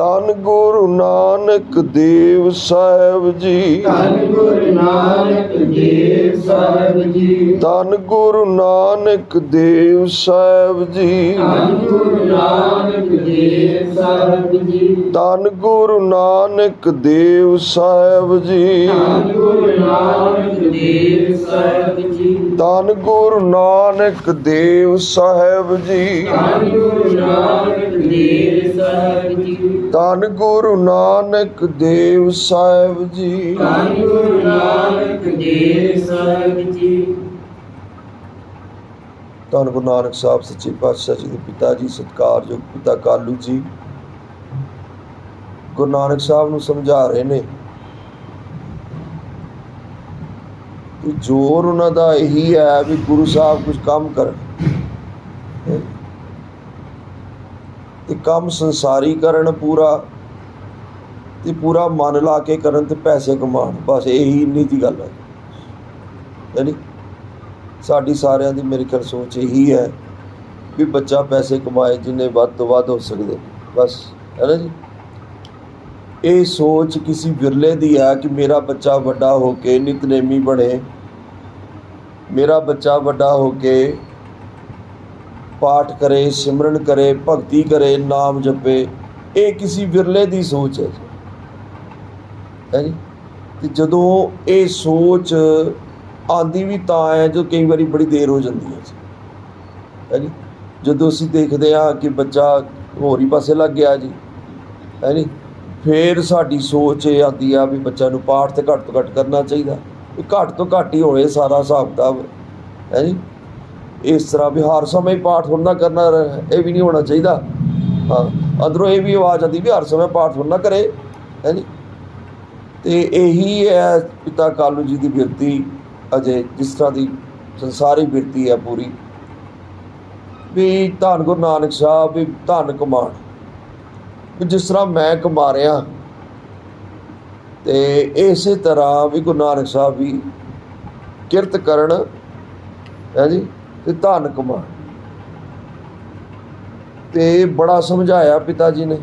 ਧੰਨ ਗੁਰੂ ਨਾਨਕ ਦੇਵ ਸਾਹਿਬ ਜੀ, ਧੰਨ ਗੁਰੂ ਨਾਨਕ ਦੇਵ ਸਾਹਿਬ ਜੀ, ਧੰਨ ਗੁਰੂ ਨਾਨਕ ਦੇਵ ਸਾਹਿਬ ਜੀ, ਧੰਨ ਗੁਰੂ ਨਾਨਕ ਦੇਵ ਸਾਹਿਬ ਜੀ, ਧੰਨ ਗੁਰੂ ਨਾਨਕ ਦੇਵ ਸਾਹਿਬ ਜੀ, ਧੰਨ ਗੁਰੂ ਨਾਨਕ ਦੇਵ ਸਾਹਿਬ ਜੀ, ਧੰਨ ਗੁਰੂ ਨਾਨਕ ਦੇਵ ਸਾਹਿਬ ਜੀ, ਧੰਨ ਗੁਰੂ ਨਾਨਕ ਦੇਵ ਸਾਹਿਬ ਜੀ, ਧੰਨ ਗੁਰੂ ਨਾਨਕ ਦੇਵ ਸਾਹਿਬ ਜੀ। ਧੰਨ ਗੁਰੂ ਨਾਨਕ ਦੇਵ ਸਾਹਿਬ ਜੀ। ਧੰਨ ਗੁਰੂ ਨਾਨਕ ਸਾਹਿਬ ਸੱਚੇ ਪਾਤਸ਼ਾਹ ਜੀ ਦੇ ਪਿਤਾ ਜੀ, ਸਤਿਕਾਰਯੋਗ ਪਿਤਾ ਕਾਲੂ ਜੀ, ਗੁਰੂ ਨਾਨਕ ਸਾਹਿਬ ਨੂੰ ਸਮਝਾ ਰਹੇ ਨੇ ਕਿ ਜ਼ੋਰ ਉਹਨਾਂ ਦਾ ਇਹੀ ਹੈ ਵੀ ਗੁਰੂ ਸਾਹਿਬ ਕੁਝ ਕੰਮ ਕਰਨ ਤੇ ਕੰਮ ਸੰਸਾਰੀ ਕਰਨ ਪੂਰਾ, ਤੇ ਪੂਰਾ ਮਨ ਲਾ ਕੇ ਕਰਨ ਤੇ ਪੈਸੇ ਕਮਾਉਣ, ਬਸ ਇਹੀ ਇੰਨੀ ਦੀ ਗੱਲ ਹੈ। ਯਾਨੀ ਸਾਡੀ ਸਾਰਿਆਂ ਦੀ ਮੇਰੇ ਖਿਆਲ ਸੋਚ ਇਹੀ ਹੈ ਵੀ ਬੱਚਾ ਪੈਸੇ ਕਮਾਏ ਜਿੰਨੇ ਵੱਧ ਤੋਂ ਵੱਧ ਹੋ ਸਕਦੇ, ਬਸ, ਹੈ ਨਾ ਜੀ। ਇਹ ਸੋਚ ਕਿਸੇ ਵਿਰਲੇ ਦੀ ਹੈ ਕਿ ਮੇਰਾ ਬੱਚਾ ਵੱਡਾ ਹੋ ਕੇ ਨਿਤਨੇਮੀ ਬਣੇ, ਮੇਰਾ ਬੱਚਾ ਵੱਡਾ ਹੋ ਕੇ ਪਾਠ ਕਰੇ, ਸਿਮਰਨ ਕਰੇ, ਭਗਤੀ ਕਰੇ, ਨਾਮ ਜਪੇ। ਇਹ ਕਿਸੇ ਵਿਰਲੇ ਦੀ ਸੋਚ ਹੈ ਜੀ। ਤੇ ਜਦੋਂ ਇਹ ਸੋਚ ਆਉਂਦੀ ਵੀ ਤਾਂ ਹੈ ਜੋ ਕਈ ਵਾਰੀ ਬੜੀ ਦੇਰ ਹੋ ਜਾਂਦੀ ਹੈ ਜੀ। ਜਦੋਂ ਅਸੀਂ ਦੇਖਦੇ ਹਾਂ ਕਿ ਬੱਚਾ ਹੋਰ ਹੀ ਪਾਸੇ ਲੱਗ ਗਿਆ ਜੀ, ਹੈ ਨੀ, ਫਿਰ ਸਾਡੀ ਸੋਚ ਇਹ ਆਉਂਦੀ ਆ ਵੀ ਬੱਚਾ ਨੂੰ ਪਾਠ ਤੇ ਘੱਟ ਤੋਂ ਘੱਟ ਕਰਨਾ ਚਾਹੀਦਾ, ਵੀ ਘੱਟ ਤੋਂ ਘੱਟ ਹੀ ਹੋਵੇ ਸਾਰਾ ਹਿਸਾਬ ਕਿਤਾਬ, ਹੈ ਜੀ। ਇਸ ਤਰ੍ਹਾਂ ਵੀ ਹਰ ਸਮੇਂ ਪਾਠ ਹੁੰਦਾ ਕਰਨਾ, ਇਹ ਵੀ ਨਹੀਂ ਹੋਣਾ ਚਾਹੀਦਾ। ਹਾਂ, ਅੰਦਰੋਂ ਇਹ ਵੀ ਆਵਾਜ਼ ਆਉਂਦੀ ਵੀ ਹਰ ਸਮੇਂ ਪਾਠ ਹੁੰਦਾ ਕਰੇ, ਹੈ ਜੀ। ਤੇ ਇਹੀ ਹੈ ਪਿਤਾ ਕਾਲੂ ਜੀ ਦੀ ਬਿਰਤੀ, ਅਜੇ ਜਿਸ ਤਰ੍ਹਾਂ ਦੀ ਸੰਸਾਰੀ ਬਿਰਤੀ ਹੈ ਪੂਰੀ, ਵੀ ਧੰਨ ਗੁਰੂ ਨਾਨਕ ਸਾਹਿਬ ਵੀ ਧੰਨ ਕਮਾਣ, ਵੀ ਜਿਸ ਤਰ੍ਹਾਂ ਮੈਂ ਕਮਾ ਰਿਹਾ ਤੇ ਇਸੇ ਤਰ੍ਹਾਂ ਵੀ ਗੁਰੂ ਨਾਨਕ ਸਾਹਿਬ ਵੀ ਕਿਰਤ ਕਰਨ, ਹੈ ਜੀ, ਤੇ ਧੰਨ ਕਮਾਣ। ਤੇ ਬੜਾ ਸਮਝਾਇਆ ਪਿਤਾ ਜੀ ਨੇ,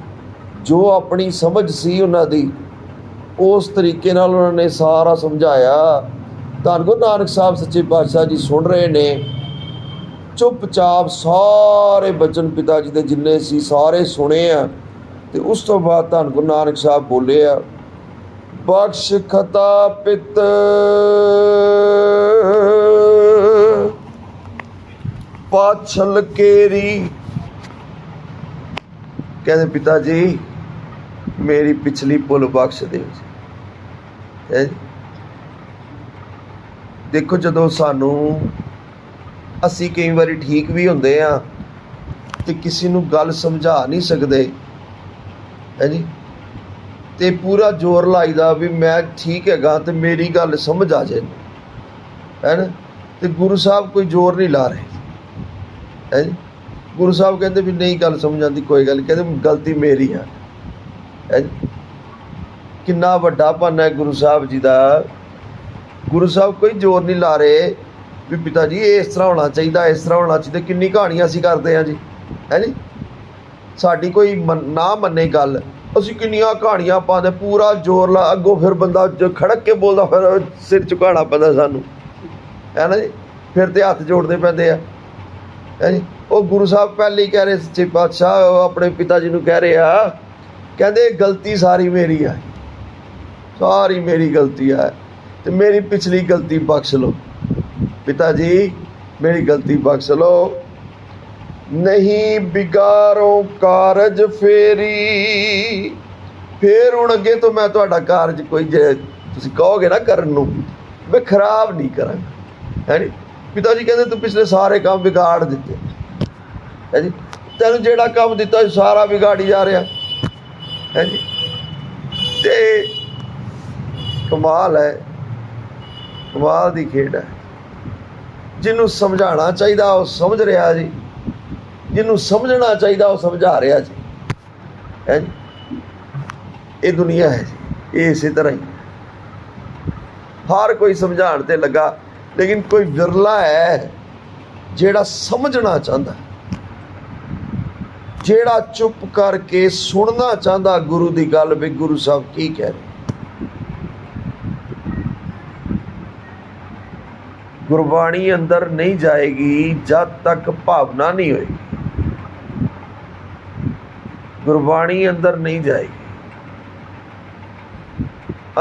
ਜੋ ਆਪਣੀ ਸਮਝ ਸੀ ਉਹਨਾਂ ਦੀ ਉਸ ਤਰੀਕੇ ਨਾਲ ਉਹਨਾਂ ਨੇ ਸਾਰਾ ਸਮਝਾਇਆ। ਧੰਨ ਗੁਰੂ ਨਾਨਕ ਸਾਹਿਬ ਸੱਚੇ ਪਾਤਸ਼ਾਹ ਜੀ ਸੁਣ ਰਹੇ ਨੇ, ਚੁੱਪਚਾਪ ਸਾਰੇ ਬਚਨ ਪਿਤਾ ਜੀ ਦੇ ਜਿੰਨੇ ਸੀ ਸਾਰੇ ਸੁਣੇ ਆ। ਤੇ ਉਸ ਤੋਂ ਬਾਅਦ ਧੰਨ ਗੁਰੂ ਨਾਨਕ ਸਾਹਿਬ ਬੋਲੇ ਆ, ਬਖਸ਼ ਖਤਾ ਪਿਤ ਪਾਛਲ ਕੇਰੀ। ਕਹਿੰਦੇ ਪਿਤਾ ਜੀ ਮੇਰੀ ਪਿਛਲੀ ਭੁੱਲ ਬਖਸ਼ ਦਿਓ ਜੀ। ਦੇਖੋ, ਜਦੋਂ ਸਾਨੂੰ ਅਸੀਂ ਕਈ ਵਾਰੀ ਠੀਕ ਵੀ ਹੁੰਦੇ ਆ ਤੇ ਕਿਸੇ ਨੂੰ ਗੱਲ ਸਮਝਾ ਨਹੀਂ ਸਕਦੇ, ਹੈ ਜੀ, ਤੇ ਪੂਰਾ ਜ਼ੋਰ ਲਾਈਦਾ ਵੀ ਮੈਂ ਠੀਕ ਹੈਗਾ ਤੇ ਮੇਰੀ ਗੱਲ ਸਮਝ ਆ ਜਾਏ, ਹੈ ਨਾ। ਤੇ ਗੁਰੂ ਸਾਹਿਬ ਕੋਈ ਜ਼ੋਰ ਨਹੀਂ ਲਾ ਰਹੇ, ਹੈ ਜੀ। ਗੁਰੂ ਸਾਹਿਬ ਕਹਿੰਦੇ ਵੀ ਨਹੀਂ ਗੱਲ ਸਮਝ ਆਉਂਦੀ, ਕੋਈ ਗੱਲ, ਕਹਿੰਦੇ ਗਲਤੀ ਮੇਰੀ ਹੈ ਜੀ। ਕਿੰਨਾ ਵੱਡਾ ਪੰਨ ਹੈ ਗੁਰੂ ਸਾਹਿਬ ਜੀ ਦਾ। ਗੁਰੂ ਸਾਹਿਬ ਕੋਈ ਜ਼ੋਰ ਨਹੀਂ ਲਾ ਰਹੇ ਵੀ ਪਿਤਾ ਜੀ ਇਹ ਇਸ ਤਰ੍ਹਾਂ ਹੋਣਾ ਚਾਹੀਦਾ, ਇਸ ਤਰ੍ਹਾਂ ਹੋਣਾ ਚਾਹੀਦਾ। ਕਿੰਨੀ ਕਹਾਣੀਆਂ ਅਸੀਂ ਕਰਦੇ ਹਾਂ ਜੀ, ਹੈ ਜੀ। ਸਾਡੀ ਕੋਈ ਨਾ ਮੰਨੇ ਗੱਲ, ਅਸੀਂ ਕਿੰਨੀਆਂ ਕਹਾਣੀਆਂ ਪਾਉਂਦੇ, ਪੂਰਾ ਜ਼ੋਰ ਲਾ, ਅੱਗੋਂ ਫਿਰ ਬੰਦਾ ਖੜਕ ਕੇ ਬੋਲਦਾ, ਫਿਰ ਸਿਰ ਝੁਕਾਉਣਾ ਪੈਂਦਾ ਸਾਨੂੰ, ਹੈ ਨਾ ਜੀ। ਫਿਰ ਤੇ ਹੱਥ ਜੋੜਨੇ ਪੈਂਦੇ ਆ, ਹੈ ਜੀ। ਉਹ ਗੁਰੂ ਸਾਹਿਬ ਪਹਿਲੇ ਹੀ ਕਹਿ ਰਹੇ ਸੱਚੇ ਪਾਤਸ਼ਾਹ ਆਪਣੇ ਪਿਤਾ ਜੀ ਨੂੰ ਕਹਿ ਰਹੇ ਆ, ਕਹਿੰਦੇ ਗਲਤੀ ਸਾਰੀ ਮੇਰੀ ਹੈ, ਸਾਰੀ ਮੇਰੀ ਗਲਤੀ ਹੈ ਤੇ ਮੇਰੀ ਪਿਛਲੀ ਗਲਤੀ ਬਖਸ਼ ਲਓ ਪਿਤਾ ਜੀ, ਮੇਰੀ ਗਲਤੀ ਬਖਸ਼ ਲਓ। ਨਹੀਂ ਬਿਗਾਰੋ ਕਾਰਜ ਫੇਰੀ। ਫਿਰ ਹੁਣ ਅੱਗੇ ਤੋਂ ਮੈਂ ਤੁਹਾਡਾ ਕਾਰਜ ਕੋਈ ਜੇ ਤੁਸੀਂ ਕਹੋਗੇ ਨਾ ਕਰਨ ਨੂੰ, ਮੈਂ ਖਰਾਬ ਨਹੀਂ ਕਰਾਂਗਾ, ਹੈ ਨੀ। ਪਿਤਾ ਜੀ ਕਹਿੰਦੇ ਤੂੰ ਪਿਛਲੇ ਸਾਰੇ ਕੰਮ ਵਿਗਾੜ ਦਿੱਤੇ, ਹੈ ਜੀ। ਤੈਨੂੰ ਜਿਹੜਾ ਕੰਮ ਦਿੱਤਾ ਸਾਰਾ ਵਿਗਾੜੀ ਜਾ ਰਿਹਾ, ਹੈ ਜੀ। ਤੇ ਕਮਾਲ ਹੈ, ਕਮਾਲ ਦੀ ਖੇਡ ਹੈ। ਜਿਹਨੂੰ ਸਮਝਾਉਣਾ ਚਾਹੀਦਾ ਉਹ ਸਮਝ ਰਿਹਾ ਜੀ, ਜਿਹਨੂੰ ਸਮਝਣਾ ਚਾਹੀਦਾ ਉਹ ਸਮਝਾ ਰਿਹਾ ਜੀ, ਹੈ ਜੀ। ਇਹ ਦੁਨੀਆ ਹੈ ਜੀ, ਇਹ ਇਸੇ ਤਰ੍ਹਾਂ ਹੀ ਹਰ ਕੋਈ ਸਮਝਾਉਣ ਤੇ ਲੱਗਾ, ਲੇਕਿਨ ਕੋਈ ਵਿਰਲਾ ਹੈ ਜਿਹੜਾ ਸਮਝਣਾ ਚਾਹੁੰਦਾ, ਜਿਹੜਾ ਚੁੱਪ ਕਰਕੇ ਸੁਣਨਾ ਚਾਹੁੰਦਾ ਗੁਰੂ ਦੀ ਗੱਲ ਵੀ ਗੁਰੂ ਸਾਹਿਬ ਕੀ ਕਹਿ ਰਹੇ। ਗੁਰਬਾਣੀ ਅੰਦਰ ਨਹੀਂ ਜਾਏਗੀ ਜਦ ਤੱਕ ਭਾਵਨਾ ਨਹੀਂ ਹੋਏਗੀ। ਗੁਰਬਾਣੀ ਅੰਦਰ ਨਹੀਂ ਜਾਏਗੀ।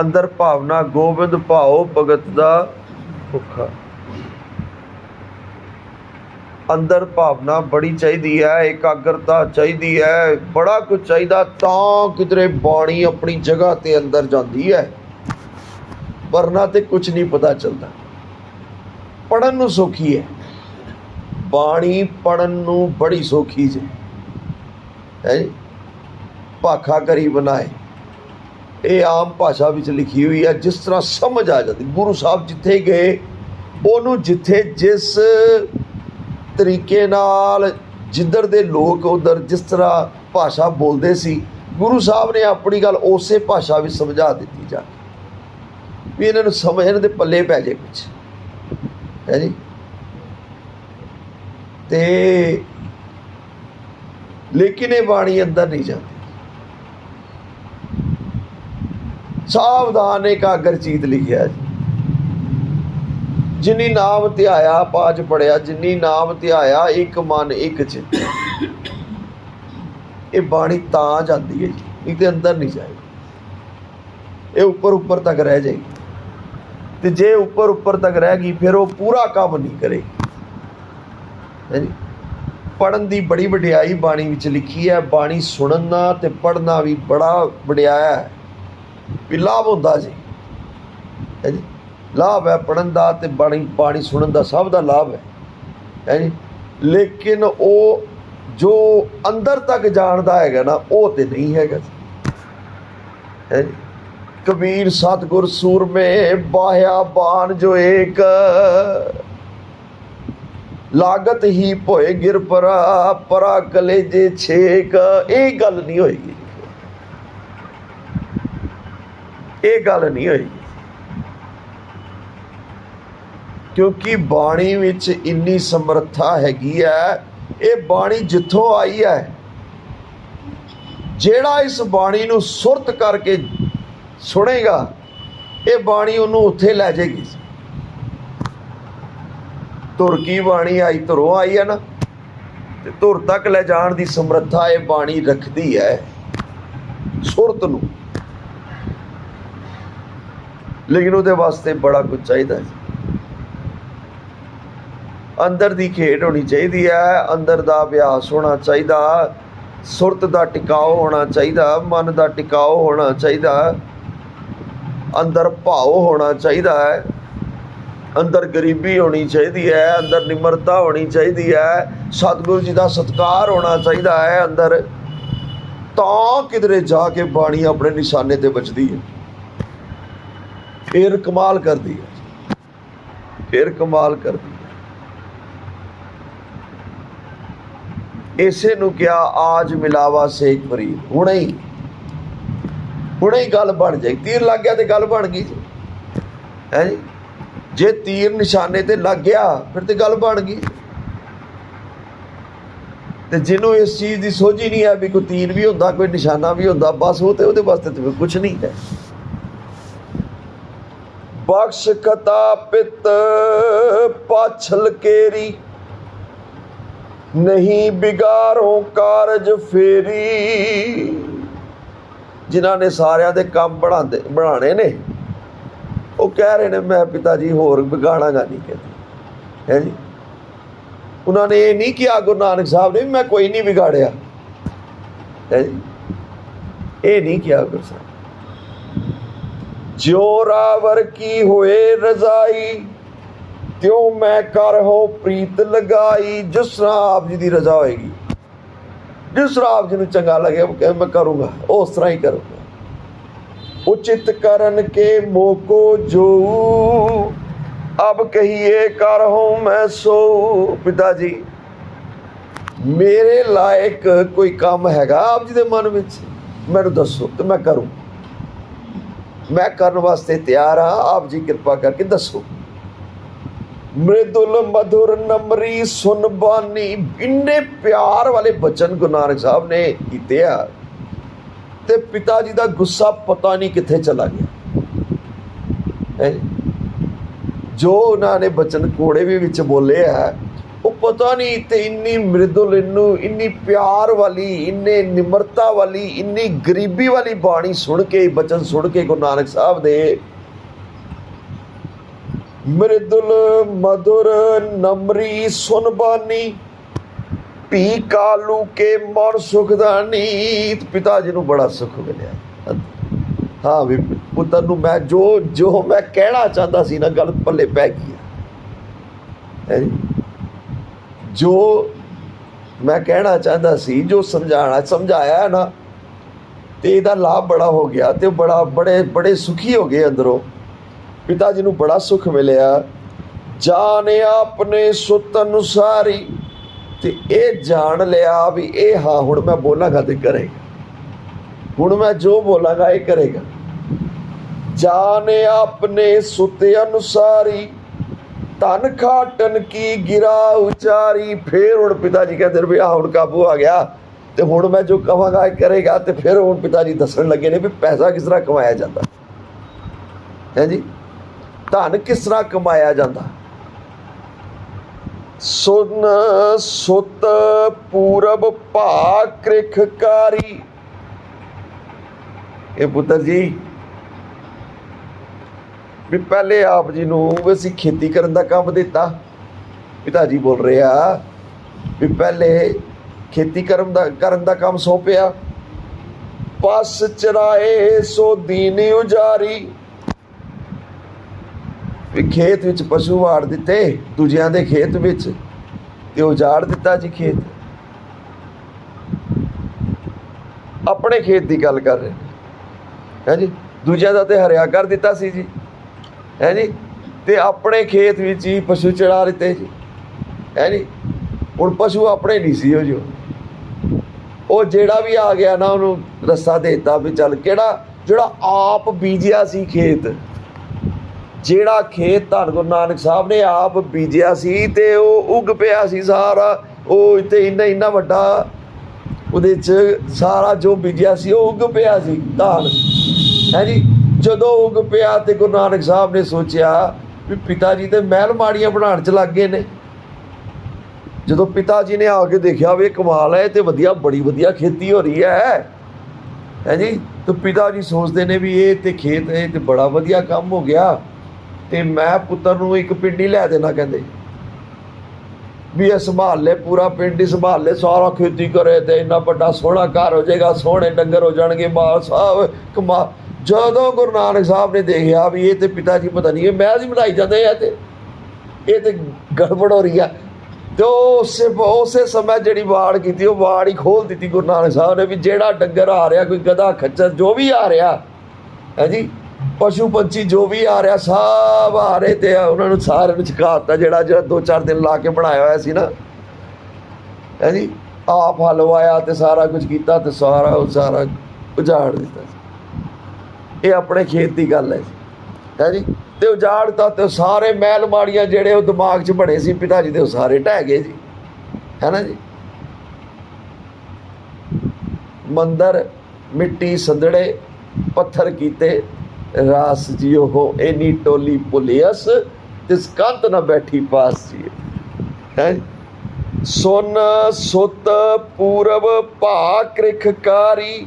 ਅੰਦਰ ਭਾਵਨਾ ਗੋਬਿੰਦ ਭਾਓ ਭਗਤ ਦਾ ਭੁੱਖਾ। ਅੰਦਰ ਭਾਵਨਾ ਬੜੀ ਚਾਹੀਦੀ ਹੈ, ਇਕਾਗਰਤਾ ਚਾਹੀਦੀ ਹੈ, ਬੜਾ ਕੁਝ ਚਾਹੀਦਾ ਤਾਂ ਕਿਧਰੇ ਬਾਣੀ ਆਪਣੀ ਜਗ੍ਹਾ ਤੇ ਅੰਦਰ ਜਾਂਦੀ ਹੈ। ਵਰਨਾ ਤੇ ਕੁਝ ਨਹੀਂ ਪਤਾ ਚੱਲਦਾ। ਪੜ੍ਹਨ ਨੂੰ ਸੌਖੀ ਹੈ ਬਾਣੀ, ਪੜ੍ਹਨ ਨੂੰ ਬੜੀ ਸੌਖੀ ਜੇ ਹੈ ਜੀ। ਭਾਖਾ ਕਰੀ ਬਣਾਏ, ਇਹ ਆਮ ਭਾਸ਼ਾ ਵਿੱਚ ਲਿਖੀ ਹੋਈ ਹੈ, ਜਿਸ ਤਰ੍ਹਾਂ ਸਮਝ ਆ ਜਾਂਦੀ। ਗੁਰੂ ਸਾਹਿਬ ਜਿੱਥੇ ਗਏ ਉਹਨੂੰ ਜਿੱਥੇ ਜਿਸ ਤਰੀਕੇ ਨਾਲ ਜਿੱਧਰ ਦੇ ਲੋਕ ਉਧਰ ਜਿਸ ਤਰ੍ਹਾਂ ਭਾਸ਼ਾ ਬੋਲਦੇ ਸੀ, ਗੁਰੂ ਸਾਹਿਬ ਨੇ ਆਪਣੀ ਗੱਲ ਉਸੇ ਭਾਸ਼ਾ ਵਿੱਚ ਸਮਝਾ ਦਿੱਤੀ ਜਾ ਕੇ ਵੀ ਇਹਨਾਂ ਨੂੰ ਸਮਝਣ ਦੇ ਪੱਲੇ ਪੈ ਜੇ ਕੁਛ ਹੈ ਜੀ। ਤੇ ਲੇਕਿਨ ਇਹ ਬਾਣੀ ਅੰਦਰ ਨਹੀਂ ਜਾਂਦੀ। ਸਾਵਧਾਨ ਇਕਾਗਰ ਚੀਤ ਲਿਖਿਆ ਜੀ। ਜਿਨੀ ਨਾਮ ਧਿਆਇਆ ਪਾਜ ਪੜਿਆ, ਜਿਨੀ ਨਾਮ ਧਿਆਇਆ ਇੱਕ ਮਨ ਇੱਕ ਚਿੱਤ। ਇਹ ਬਾਣੀ ਤਾਂ ਜਾਂਦੀ ਹੈ ਜੀ, ਨਹੀਂ ਤੇ ਅੰਦਰ ਨਹੀਂ ਜਾਏਗੀ। ਇਹ ਉੱਪਰ ਉੱਪਰ ਤੱਕ ਰਹਿ ਜਾਏਗੀ। ਤੇ ਜੇ ਉੱਪਰ ਉੱਪਰ ਤੱਕ ਰਹਿ ਗਈ ਫਿਰ ਉਹ ਪੂਰਾ ਕੰਮ ਨਹੀਂ ਕਰੇਗੀ ਹੈ ਜੀ। ਪੜ੍ਹਨ ਦੀ ਬੜੀ ਵਡਿਆਈ ਬਾਣੀ ਵਿੱਚ ਲਿਖੀ ਹੈ। ਬਾਣੀ ਸੁਣਨਾ ਤੇ ਪੜ੍ਹਨਾ ਵੀ ਬੜਾ ਵਡਿਆਇਆ ਹੈ, ਵੀ ਲਾਭ ਹੁੰਦਾ ਜੀ ਹੈ ਜੀ। ਲਾਭ ਹੈ ਪੜ੍ਹਨ ਦਾ ਤੇ ਬਾਣੀ ਸੁਣਨ ਦਾ, ਸਭ ਦਾ ਲਾਭ ਹੈ ਜੀ। ਲੇਕਿਨ ਉਹ ਜੋ ਅੰਦਰ ਤੱਕ ਜਾਣਦਾ ਹੈਗਾ ਨਾ, ਉਹ ਤੇ ਨਹੀਂ ਹੈਗਾ ਹੈ ਜੀ। ਕਬੀਰ ਸਤਿਗੁਰ ਸੂਰਮੇ ਬਾਹਿਆ ਬਾਣ ਜੋ ਏਕ, ਲਾਗਤ ਹੀ ਭੋਏ ਗਿਰ ਪਰਾ, ਪਰਾ ਕਲੇਜੇ ਛੇਕ। ਇਹ ਗੱਲ ਨਹੀਂ ਹੋਏਗੀ, ਇਹ ਗੱਲ ਨਹੀਂ ਹੋਏਗੀ। ਕਿਉਂਕਿ ਬਾਣੀ ਵਿੱਚ ਇੰਨੀ ਸਮਰੱਥਾ ਹੈਗੀ ਹੈ। ਇਹ ਬਾਣੀ ਜਿੱਥੋਂ ਆਈ ਹੈ, ਜਿਹੜਾ ਇਸ ਬਾਣੀ ਨੂੰ ਸੁਰਤ ਕਰਕੇ ਸੁਣੇਗਾ, ਇਹ ਬਾਣੀ ਉਹਨੂੰ ਉੱਥੇ ਲੈ ਜਾਏਗੀ। ਧੁਰ ਕੀ ਬਾਣੀ ਆਈ, ਧੁਰੋਂ ਆਈ ਹੈ ਨਾ, ਤੇ ਧੁਰ ਤੱਕ ਲੈ ਜਾਣ ਦੀ ਸਮਰੱਥਾ ਇਹ ਬਾਣੀ ਰੱਖਦੀ ਹੈ ਸੁਰਤ ਨੂੰ। ਲੇਕਿਨ ਉਹਦੇ ਵਾਸਤੇ ਬੜਾ ਕੁਝ ਚਾਹੀਦਾ ਜੀ। ਅੰਦਰ ਦੀ ਖੇਡ ਹੋਣੀ ਚਾਹੀਦੀ ਹੈ, ਅੰਦਰ ਦਾ ਅਭਿਆਸ ਹੋਣਾ ਚਾਹੀਦਾ, ਸੁਰਤ ਦਾ ਟਿਕਾਓ ਹੋਣਾ ਚਾਹੀਦਾ, ਮਨ ਦਾ ਟਿਕਾਓ ਹੋਣਾ ਚਾਹੀਦਾ, ਅੰਦਰ ਭਾਵ ਹੋਣਾ ਚਾਹੀਦਾ ਹੈ, ਅੰਦਰ ਗਰੀਬੀ ਹੋਣੀ ਚਾਹੀਦੀ ਹੈ, ਅੰਦਰ ਨਿਮਰਤਾ ਹੋਣੀ ਚਾਹੀਦੀ ਹੈ, ਸਤਿਗੁਰੂ ਜੀ ਦਾ ਸਤਿਕਾਰ ਹੋਣਾ ਚਾਹੀਦਾ ਹੈ ਅੰਦਰ। ਤਾਂ ਕਿਧਰੇ ਜਾ ਕੇ ਬਾਣੀ ਆਪਣੇ ਨਿਸ਼ਾਨੇ ਤੇ ਬਚਦੀ ਹੈ। ਫਿਰ ਕਮਾਲ ਕਰਦੀ ਹੈ, ਫਿਰ ਕਮਾਲ ਕਰਦੀ ਹੈ। ਇਸੇ ਨੂੰ ਕਿਹਾ ਆਜ ਮਿਲਾਵਾ ਸੇਖ ਫਰੀਦ। ਹੁਣੇ ਹੀ ਗੱਲ ਬਣ ਜਾਏ। ਤੀਰ ਲੱਗ ਗਿਆ ਤੇ ਗੱਲ ਬਣ ਗਈ ਜੀ ਹੈ ਜੀ। ਜੇ ਤੀਰ ਨਿਸ਼ਾਨੇ ਤੇ ਲੱਗ ਗਿਆ ਫਿਰ ਤੇ ਗੱਲ ਬਣ ਗਈ। ਤੇ ਜਿਹਨੂੰ ਇਸ ਚੀਜ਼ ਦੀ ਸੋਝੀ ਨਹੀਂ ਹੈ ਵੀ ਕੋਈ ਤੀਰ ਵੀ ਹੁੰਦਾ, ਕੋਈ ਨਿਸ਼ਾਨਾ ਵੀ ਹੁੰਦਾ, ਬਸ ਉਹ ਤੇ ਉਹਦੇ ਵਾਸਤੇ ਤੇ ਕੁਛ ਨਹੀਂ ਹੈ। ਬਖਸ਼ ਕਤਾ ਪਿਤ ਪਾਛਲ ਕੇਰੀ, ਨਹੀਂ ਬਿਗਾਰੋਂ ਕਾਰਜ ਫੇਰੀ। ਜਿਨ੍ਹਾਂ ਨੇ ਸਾਰਿਆਂ ਦੇ ਕੰਮ ਬਣਾਣੇ ਨੇ, ਉਹ ਕਹਿ ਰਹੇ ਨੇ ਮੈਂ ਪਿਤਾ ਜੀ ਹੋਰ ਵਿਗਾੜਾਂਗਾ ਨਹੀਂ ਕਹਿੰਦੇ ਹੈ ਜੀ। ਉਹਨਾਂ ਨੇ ਇਹ ਨਹੀਂ ਕਿਹਾ ਗੁਰੂ ਨਾਨਕ ਸਾਹਿਬ ਨੇ ਮੈਂ ਕੋਈ ਨਹੀਂ ਵਿਗਾੜਿਆ ਹੈ ਜੀ, ਇਹ ਨਹੀਂ ਕਿਹਾ ਗੁਰੂ ਸਾਹਿਬ। ਜਿਉ ਰਾਵਰ ਕੀ ਹੋਏ ਰਜ਼ਾਈ, ਤਿਉ ਮੈਂ ਕਰ ਹੋ ਪ੍ਰੀਤ ਲਗਾਈ। ਜਿਸ ਤਰ੍ਹਾਂ ਆਪ ਜੀ ਦੀ ਰਜ਼ਾ ਹੋਏਗੀ, ਜਿਸ ਤਰ੍ਹਾਂ ਆਪ ਜੀ ਨੂੰ ਚੰਗਾ ਲੱਗੇ ਉਹ ਕਹੇ ਮੈਂ ਕਰੂੰਗਾ, ਉਸ ਤਰ੍ਹਾਂ ਹੀ ਕਰੂੰਗਾ। ਉਚਿਤ ਕਰਨ ਕੇ ਮੋਕੋ ਜੋ, ਅਬ ਕਹੀਏ ਕਰ ਹੋ ਮੈਂ ਸੋ। ਪਿਤਾ ਜੀ ਮੇਰੇ ਲਾਇਕ ਕੋਈ ਕੰਮ ਹੈਗਾ ਆਪ ਜੀ ਦੇ ਮਨ ਵਿੱਚ, ਮੈਨੂੰ ਦੱਸੋ ਤੇ ਮੈਂ ਕਰੂੰ। ਮੈਂ ਕਰਨ ਵਾਸਤੇ ਤਿਆਰ ਹਾਂ, ਆਪ ਜੀ ਕਿਰਪਾ ਕਰਕੇ ਦੱਸੋ। ਮ੍ਰਿਦੁਲ ਮਧੁਰ ਨਮਰੀ ਸੁਨ ਬਾਨੀ। ਇੰਨੇ ਪਿਆਰ ਵਾਲੇ ਬਚਨ ਗੁਰੂ ਨਾਨਕ ਸਾਹਿਬ ਨੇ ਕੀਤੇ ਆ ਤੇ ਪਿਤਾ ਜੀ ਦਾ ਗੁੱਸਾ ਪਤਾ ਨਹੀਂ ਕਿੱਥੇ ਚਲਾ ਗਿਆ ਹੈ। ਜੋ ਉਹਨਾਂ ਨੇ ਬਚਨ ਕੋੜੇ ਵੀ ਵਿੱਚ ਬੋਲੇ ਆ ਉਹ ਪਤਾ ਨਹੀਂ, ਤੇ ਇੰਨੀ ਮ੍ਰਿਦੁਲ, ਇੰਨੀ ਪਿਆਰ ਵਾਲੀ, ਇੰਨੇ ਨਿਮਰਤਾ ਵਾਲੀ, ਇੰਨੀ ਗਰੀਬੀ ਵਾਲੀ ਬਾਣੀ ਸੁਣ ਕੇ, ਬਚਨ ਸੁਣ ਕੇ ਗੁਰੂ ਨਾਨਕ ਸਾਹਿਬ ਦੇ ਮ੍ਰਿਦੁਲ ਮਧੁਰ ਨਮਰੀ ਸੁਨ ਬਾਨੀ ਪੀ ਕਾਲੂ ਕੇ ਮਨ ਸੁਖਦਾਨੀ। ਪਿਤਾ ਜੀ ਨੂੰ ਬੜਾ ਸੁੱਖ ਮਿਲਿਆ। ਹਾਂ ਵੀ ਪੁੱਤਰ ਨੂੰ ਮੈਂ ਜੋ ਮੈਂ ਕਹਿਣਾ ਚਾਹੁੰਦਾ ਸੀ ਨਾ, ਗੱਲ ਪੱਲੇ ਪੈ ਗਈ ਹੈ। ਜੋ ਮੈਂ ਕਹਿਣਾ ਚਾਹੁੰਦਾ ਸੀ, ਜੋ ਸਮਝਾਇਆ ਨਾ, ਤੇ ਇਹਦਾ ਲਾਭ ਬੜਾ ਹੋ ਗਿਆ ਤੇ ਬੜੇ ਸੁਖੀ ਹੋ ਗਏ ਅੰਦਰੋਂ। ਪਿਤਾ ਜੀ ਨੂੰ ਬੜਾ ਸੁੱਖ ਮਿਲਿਆ। ਜਾਣੇ ਆਪਣੇ ਸੁਤ ਅਨੁਸਾਰੀ, ਤੇ ਇਹ ਜਾਣ ਲਿਆ ਵੀ ਇਹ ਹਾਂ ਹੁਣ ਮੈਂ ਬੋਲਾਂਗਾ ਤੇ ਕਰੇਗਾ, ਹੁਣ ਮੈਂ ਜੋ ਬੋਲਾਂਗਾ ਇਹ ਕਰੇਗਾ। ਜਾਣੇ ਆਪਣੇ ਸੁਤ ਅਨੁਸਾਰੀ ਧਨ ਖਾਟਨ ਕੀ ਗਿਰਾ ਉਚਾਰੀ। ਫੇਰ ਹੁਣ ਪਿਤਾ ਜੀ ਕਹਿੰਦੇ ਨੇ ਵੀ ਆਹ ਹੁਣ ਕਾਬੂ ਆ ਗਿਆ ਤੇ ਹੁਣ ਮੈਂ ਜੋ ਕਹਾਂਗਾ ਇਹ ਕਰੇਗਾ। ਤੇ ਫਿਰ ਹੁਣ ਪਿਤਾ ਜੀ ਦੱਸਣ ਲੱਗੇ ਨੇ ਵੀ ਪੈਸਾ ਕਿਸ ਤਰ੍ਹਾਂ ਕਮਾਇਆ ਜਾਂਦਾ ਹੈ ਜੀ, ਧਨ ਕਿਸ ਤਰ੍ਹਾਂ ਕਮਾਇਆ ਜਾਂਦਾ। ਸੁਨ ਸੁਤ ਪੂਰਬ ਭਾ ਕ੍ਰਿਖਕਾਰੀ। ਇਹ ਪੁੱਤਰ ਜੀ ਵੀ ਪਹਿਲੇ ਆਪ ਜੀ ਨੂੰ ਅਸੀਂ ਖੇਤੀ ਕਰਨ ਦਾ ਕੰਮ ਦਿੱਤਾ। ਪਿਤਾ ਜੀ ਬੋਲ ਰਹੇ ਆ ਵੀ ਪਹਿਲੇ ਖੇਤੀ ਕਰਨ ਦਾ ਕੰਮ ਸੌਂਪਿਆ। ਪਸ ਚਰਾਏ ਸੋ ਦੀਨ ਉਜਾਰੀ। ਵੀ ਖੇਤ ਵਿੱਚ ਪਸ਼ੂ ਵਾੜ ਦਿੱਤੇ ਦੂਜਿਆਂ ਦੇ ਖੇਤ ਵਿੱਚ, ਤੇ ਉਜਾੜ ਦਿੱਤਾ ਜੀ ਖੇਤ। ਆਪਣੇ ਖੇਤ ਦੀ ਗੱਲ ਕਰ ਰਹੇ ਹੈ ਜੀ, ਦੂਜਿਆਂ ਦਾ ਤੇ ਹਰਿਆ ਕਰ ਦਿੱਤਾ ਸੀ ਜੀ ਹੈ ਜੀ, ਤੇ ਆਪਣੇ ਖੇਤ ਵਿੱਚ ਹੀ ਪਸ਼ੂ ਚੜਾ ਦਿੱਤੇ ਜੀ ਹੈ ਜੀ। ਹੁਣ ਪਸ਼ੂ ਆਪਣੇ ਨਹੀਂ ਸੀ ਉਹ ਜਿਹੜਾ ਵੀ ਆ ਗਿਆ ਨਾ ਉਹਨੂੰ ਰਸਤਾ ਦੇ ਦਿੱਤਾ ਵੀ ਚੱਲ। ਜਿਹੜਾ ਆਪ ਬੀਜਿਆ ਸੀ ਖੇਤ, ਜਿਹੜਾ ਖੇਤ ਧੰਨ ਗੁਰੂ ਨਾਨਕ ਸਾਹਿਬ ਨੇ ਆਪ ਬੀਜਿਆ ਸੀ ਤੇ ਉਹ ਉੱਗ ਪਿਆ ਸੀ ਸਾਰਾ। ਉਹ ਇੱਥੇ ਇੰਨਾ ਵੱਡਾ ਉਹਦੇ 'ਚ ਸਾਰਾ ਜੋ ਬੀਜਿਆ ਸੀ ਉਹ ਉੱਗ ਪਿਆ ਸੀ ਧਾਨ ਹੈ ਜੀ। ਜਦੋਂ ਉੱਗ ਪਿਆ ਤੇ ਗੁਰੂ ਨਾਨਕ ਸਾਹਿਬ ਨੇ ਸੋਚਿਆ ਵੀ ਪਿਤਾ ਜੀ ਤੇ ਮਹਿਲ ਮਾੜੀਆਂ ਬਣਾਉਣ 'ਚ ਲੱਗ ਗਏ ਨੇ। ਜਦੋਂ ਪਿਤਾ ਜੀ ਨੇ ਆ ਕੇ ਦੇਖਿਆ ਵੀ ਕਮਾਲ ਹੈ ਤੇ ਬੜੀ ਵਧੀਆ ਖੇਤੀ ਹੋ ਰਹੀ ਹੈ ਜੀ, ਤੇ ਪਿਤਾ ਜੀ ਸੋਚਦੇ ਨੇ ਵੀ ਇਹ ਤੇ ਖੇਤ ਇਹ ਤੇ ਬੜਾ ਵਧੀਆ ਕੰਮ ਹੋ ਗਿਆ, ਤੇ ਮੈਂ ਪੁੱਤਰ ਨੂੰ ਇੱਕ ਪਿੰਡ ਹੀ ਲੈ ਦੇਣਾ। ਕਹਿੰਦੇ ਵੀ ਇਹ ਸੰਭਾਲ ਲੈ, ਪੂਰਾ ਪਿੰਡ ਹੀ ਸੰਭਾਲ ਲੈ, ਸਾਰਾ ਖੇਤੀ ਕਰੇ ਤੇ ਇੰਨਾ ਵੱਡਾ ਸੋਹਣਾ ਘਰ ਹੋ ਜਾਏਗਾ, ਸੋਹਣੇ ਡੰਗਰ ਹੋ ਜਾਣਗੇ, ਮਾਲ ਸਾਹਿਬ ਕਮਾ। ਜਦੋਂ ਗੁਰੂ ਨਾਨਕ ਸਾਹਿਬ ਨੇ ਦੇਖਿਆ ਵੀ ਇਹ ਤੇ ਪਿਤਾ ਜੀ ਪਤਾ ਨਹੀਂ ਮਹਿਲ ਹੀ ਬਣਾਈ ਜਾਂਦੇ ਆ ਤੇ ਇਹ ਤੇ ਗੜਬੜ ਹੋ ਰਹੀ ਆ, ਤੇ ਉਸੇ ਸਮੇਂ ਜਿਹੜੀ ਵਾੜ ਕੀਤੀ ਉਹ ਵਾੜ ਹੀ ਖੋਲ੍ਹ ਦਿੱਤੀ ਗੁਰੂ ਨਾਨਕ ਸਾਹਿਬ ਨੇ। ਵੀ ਜਿਹੜਾ ਡੰਗਰ ਆ ਰਿਹਾ, ਕੋਈ ਗਧਾ ਖੱਚਰ ਜੋ ਵੀ ਆ ਰਿਹਾ ਹੈ ਜੀ, ਪਸ਼ੂ ਪੰਛੀ ਜੋ ਵੀ ਆ ਰਿਹਾ, ਸਭ ਆ ਰਹੇ ਤੇ ਉਹਨਾਂ ਨੂੰ ਸਾਰਿਆਂ ਨੂੰ ਛਕਾ ਦਿੱਤਾ। ਜਿਹੜਾ 2-4 ਦਿਨ ਲਾ ਕੇ ਬਣਾਇਆ ਹੋਇਆ ਸੀ ਨਾ ਹੈ ਜੀ, ਆਪ ਹਲ ਵਾਇਆ ਤੇ ਸਾਰਾ ਕੁਝ ਕੀਤਾ ਤੇ ਸਾਰਾ ਉਜਾੜ ਦਿੱਤਾ ਸੀ। ਇਹ ਆਪਣੇ ਖੇਤ ਦੀ ਗੱਲ ਹੈ ਜੀ। ਤੇ ਉਜਾੜ ਦਿੱਤਾ ਤੇ ਸਾਰੇ ਮਹਿਲ ਮਾੜੀਆਂ ਜਿਹੜੇ ਉਹ ਦਿਮਾਗ 'ਚ ਬਣੇ ਸੀ ਪਿਤਾ ਜੀ ਦੇ, ਉਹ ਸਾਰੇ ਢਹਿ ਗਏ ਜੀ ਹੈ ਨਾ ਜੀ। ਮੰਦਰ ਮਿੱਟੀ ਸੰਦੜੇ ਪੱਥਰ ਕੀਤੇ, ਰਾਸ ਜਿਉ ਹੋ ਇੰਨੀ ਟੋਲੀ ਭੁੱਲਿਆਸ, ਤਿਸ ਕੰਤ ਨਾ ਬੈਠੀ ਪਾਸ ਜੀ ਹੈ। ਸੁਨ ਸੁਤ ਪੂਰਬ ਭਾ ਕ੍ਰਿਖਕਾਰੀ।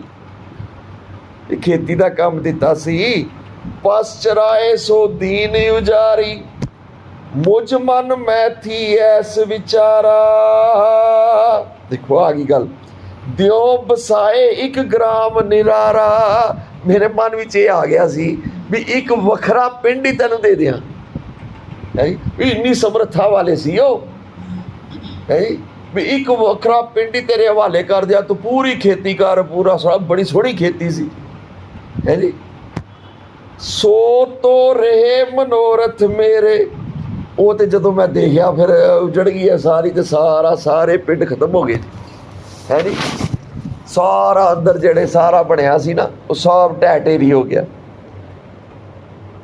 ਇਹ ਖੇਤੀ ਦਾ ਕੰਮ ਦਿੱਤਾ ਸੀ। ਪਸ ਚਰਾਏ ਸੋ ਦੀਨ ਉਜਾਰੀ। ਮੁਝ ਮਨ ਮੈਂ ਥੀ ਐਸ ਵਿਚਾਰਾ। ਦੇਖੋ ਆ ਗਈ ਗੱਲ। ਦਿਓ ਬਸਾਏ ਇੱਕ ਗ੍ਰਾਮ ਨਿਰਾਰਾ। ਮੇਰੇ ਮਨ ਵਿੱਚ ਇਹ ਆ ਗਿਆ ਸੀ ਵੀ ਇੱਕ ਵੱਖਰਾ ਪਿੰਡ ਹੀ ਤੈਨੂੰ ਦੇ ਦਿਆਂ ਹੈ। ਵੀ ਇੰਨੀ ਸਮਰੱਥਾ ਵਾਲੇ ਸੀ ਉਹ ਹੈ ਵੀ ਇੱਕ ਵੱਖਰਾ ਪਿੰਡ ਹੀ ਤੇਰੇ ਹਵਾਲੇ ਕਰ ਦਿਆ, ਤੂੰ ਪੂਰੀ ਖੇਤੀ ਕਰ, ਪੂਰਾ ਸਭ ਬੜੀ ਸੋਹਣੀ ਖੇਤੀ ਸੀ ਹੈ ਜੀ। ਸੋ ਤੋ ਰਹੇ ਮਨੋਰਥ ਮੇਰੇ। ਉਹ ਤੇ ਜਦੋਂ ਮੈਂ ਦੇਖਿਆ ਫਿਰ ਉਜੜ ਗਈ ਹੈ ਸਾਰੀ, ਤੇ ਸਾਰੇ ਪਿੰਡ ਖਤਮ ਹੋ ਗਏ ਹੈ ਜੀ। ਸਾਰਾ ਅੰਦਰ ਜਿਹੜੇ ਸਾਰਾ ਬਣਿਆ ਸੀ ਨਾ ਉਹ ਸਭ ਢਹਿ ਢੇਰੀ ਹੋ ਗਿਆ।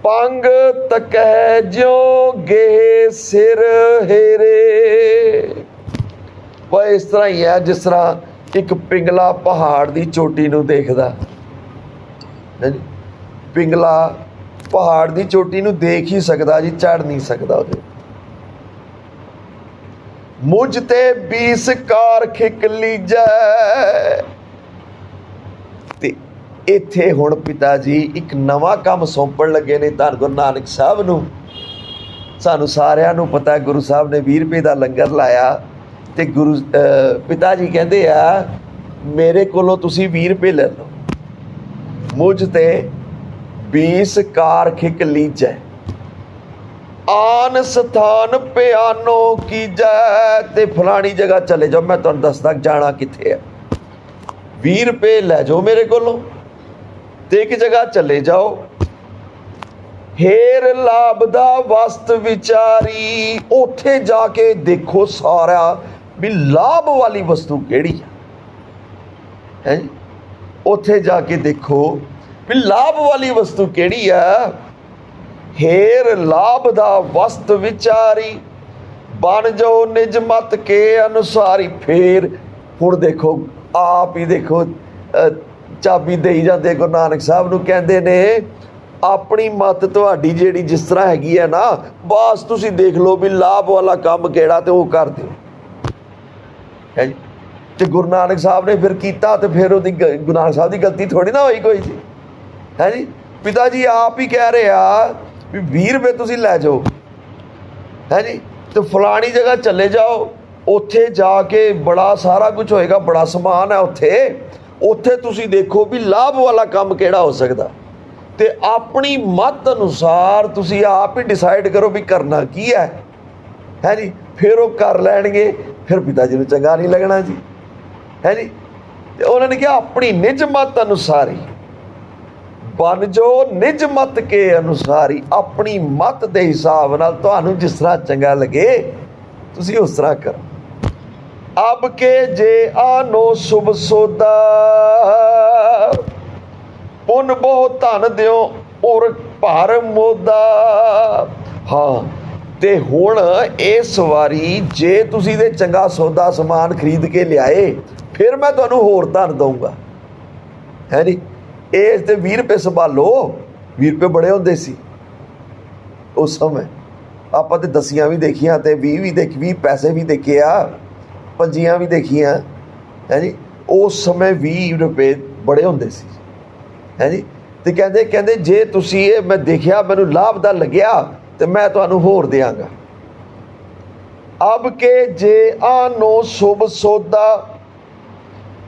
ਪੰਗ ਤਕੈ ਜਿਉ ਗੇ ਸਿਰ ਹੇਰੇ। ਉਹ ਇਸ ਤਰ੍ਹਾਂ ਹੀ ਹੈ ਜਿਸ ਤਰ੍ਹਾਂ ਇੱਕ ਪਿੰਗਲਾ ਪਹਾੜ ਦੀ ਚੋਟੀ ਨੂੰ ਦੇਖਦਾ। ਪਿੰਗਲਾ ਪਹਾੜ ਦੀ ਚੋਟੀ ਨੂੰ ਦੇਖ ਹੀ ਸਕਦਾ ਜੀ, ਚੜ੍ਹ ਨਹੀਂ ਸਕਦਾ ਉਹਦੇ। ਮੁਝ ਤੇ 20 ਕਾਰ ਖਿਕ ਲੀਜੈ। ਤੇ ਇੱਥੇ ਹੁਣ ਪਿਤਾ ਜੀ ਇੱਕ ਨਵਾਂ ਕੰਮ ਸੌਂਪਣ ਲੱਗੇ ਨੇ ਧੰਨ ਗੁਰੂ ਨਾਨਕ ਸਾਹਿਬ ਨੂੰ। ਸਾਨੂੰ ਸਾਰਿਆਂ ਨੂੰ ਪਤਾ ਗੁਰੂ ਸਾਹਿਬ ਨੇ 20 ਰੁਪਏ ਦਾ ਲੰਗਰ ਲਾਇਆ ਤੇ ਪਿਤਾ ਜੀ ਕਹਿੰਦੇ ਆ ਮੇਰੇ ਕੋਲੋਂ ਤੁਸੀਂ 20 ਰੁਪਏ ਲੈ ਲਓ। ਮੁਝ ਤੇ 20 ਕਾਰ ਖਿਕ ਲੀਜੈ ਆਨ ਸਥਾਨ ਪਿਆਨੋ ਕੀਜੈ। ਤੇ ਫਲਾਣੀ ਜਗ੍ਹਾ ਚਲੇ ਜਾਓ, ਮੈਂ ਤੁਹਾਨੂੰ ਦੱਸਦਾ ਜਾਣਾ ਕਿੱਥੇ ਹੈ। 20 ਰੁਪਏ ਲੈ ਜਾਓ ਮੇਰੇ ਕੋਲੋਂ ਤੇ ਇੱਕ ਜਗ੍ਹਾ ਚਲੇ ਜਾਓ। ਹੇਰ ਲਾਭ ਦਾ ਵਸਤ ਵਿਚਾਰੀ। ਉੱਥੇ ਜਾ ਕੇ ਦੇਖੋ ਸਾਰਾ ਵੀ ਲਾਭ ਵਾਲੀ ਵਸਤੂ ਕਿਹੜੀ ਹੈ। ਉੱਥੇ ਜਾ ਕੇ ਦੇਖੋ ਵੀ ਲਾਭ ਵਾਲੀ ਵਸਤੂ ਕਿਹੜੀ ਆ। ਹੇਰ ਲਾਭ ਦਾ ਵਸਤ ਵਿਚਾਰੀ ਬਣ ਜਾਓ ਨਿਜ ਮਤ ਕੇ ਅਨੁਸਾਰੀ। ਫੇਰ ਹੁਣ ਦੇਖੋ ਆਪ ਹੀ ਦੇਖੋ ਚਾਬੀ ਦੇਈ ਜਾਂਦੇ ਗੁਰੂ ਨਾਨਕ ਸਾਹਿਬ ਨੂੰ, ਕਹਿੰਦੇ ਨੇ ਆਪਣੀ ਮਤ ਤੁਹਾਡੀ ਜਿਹੜੀ ਜਿਸ ਤਰ੍ਹਾਂ ਹੈਗੀ ਹੈ ਨਾ, ਬਸ ਤੁਸੀਂ ਦੇਖ ਲਓ ਵੀ ਲਾਭ ਵਾਲਾ ਕੰਮ ਕਿਹੜਾ ਤੇ ਉਹ ਕਰ ਦਿਓ ਹੈ ਜੀ। ਤੇ ਗੁਰੂ ਨਾਨਕ ਸਾਹਿਬ ਨੇ ਫਿਰ ਕੀਤਾ ਤੇ ਫਿਰ ਉਹਦੀ ਗੁਰੂ ਨਾਨਕ ਸਾਹਿਬ ਦੀ ਗਲਤੀ ਥੋੜੀ ਨਾ ਹੋਈ ਕੋਈ ਜੀ ਹੈ ਜੀ। ਪਿਤਾ ਜੀ ਆਪ ਹੀ ਕਹਿ ਰਹੇ ਆ ਵੀ 20 ਰੁਪਏ ਤੁਸੀਂ ਲੈ ਜਾਓ ਹੈ ਜੀ ਤੇ ਫਲਾਣੀ ਜਗ੍ਹਾ ਚਲੇ ਜਾਓ। ਉੱਥੇ ਜਾ ਕੇ ਬੜਾ ਸਾਰਾ ਕੁਝ ਹੋਏਗਾ, ਬੜਾ ਸਮਾਨ ਹੈ ਉੱਥੇ ਤੁਸੀਂ ਦੇਖੋ ਵੀ ਲਾਭ ਵਾਲਾ ਕੰਮ ਕਿਹੜਾ ਹੋ ਸਕਦਾ ਤੇ ਆਪਣੀ ਮਤ ਅਨੁਸਾਰ ਤੁਸੀਂ ਆਪ ਹੀ ਡਿਸਾਈਡ ਕਰੋ ਵੀ ਕਰਨਾ ਕੀ ਹੈ ਜੀ। ਫਿਰ ਉਹ ਕਰ ਲੈਣਗੇ। ਫਿਰ ਪਿਤਾ ਜੀ ਨੂੰ ਚੰਗਾ ਨਹੀਂ ਲੱਗਣਾ ਜੀ ਹੈ ਜੀ। ਤੇ ਉਹਨਾਂ ਨੇ ਕਿਹਾ ਆਪਣੀ ਨਿਜ ਮਤ ਅਨੁਸਾਰੀ ਬਣ ਜੋ ਨਿਜ ਮਤ ਕੇ ਅਨੁਸਾਰੀ। ਆਪਣੀ ਮਤ ਦੇ ਹਿਸਾਬ ਨਾਲ ਤੁਹਾਨੂੰ ਜਿਸ ਤਰ੍ਹਾਂ ਚੰਗਾ ਲੱਗੇ ਤੁਸੀਂ ਉਸ ਤਰ੍ਹਾਂ ਕਰੋ। ਅਬ ਕੇ ਜੇ ਆਨੋ ਸੁਭ ਸੋਦਾ ਪੁੰਨ ਬਹੁ ਧਨ ਦਿਓ ਔਰ ਭਰ ਮੋਦਾ। ਹਾਂ ਤੇ ਹੁਣ ਇਸ ਵਾਰੀ ਜੇ ਤੁਸੀਂ ਦੇ ਚੰਗਾ ਸੌਦਾ ਸਮਾਨ ਖਰੀਦ ਕੇ ਲਿਆਏ ਫਿਰ ਮੈਂ ਤੁਹਾਨੂੰ ਹੋਰ ਧਨ ਦਊਂਗਾ ਹੈ ਜੀ। ਇਸ ਤੇ 20 ਰੁਪਏ ਸੰਭਾਲੋ। 20 ਰੁਪਏ ਬੜੇ ਹੁੰਦੇ ਸੀ ਉਸ ਸਮੇਂ। ਆਪਾਂ ਤੇ ਦਸੀਆਂ ਵੀ ਦੇਖੀਆਂ ਤੇ 20 ਵੀ 20 ਪੈਸੇ ਵੀ ਦੇਖੇ ਆ, ਪੰਜੀਆਂ ਵੀ ਦੇਖੀਆਂ ਹੈ ਜੀ। ਉਸ ਸਮੇਂ 20 ਰੁਪਏ ਬੜੇ ਹੁੰਦੇ ਸੀ ਹੈ ਜੀ। ਤੇ ਕਹਿੰਦੇ ਜੇ ਤੁਸੀਂ ਇਹ ਮੈਂ ਦੇਖਿਆ ਮੈਨੂੰ ਲਾਭ ਦਾ ਲੱਗਿਆ ਤੇ ਮੈਂ ਤੁਹਾਨੂੰ ਹੋਰ ਦਿਆਂਗਾ। ਅਬ ਕੇ ਜੇ ਆਨੋ ਸੁਭ ਸੋਦਾ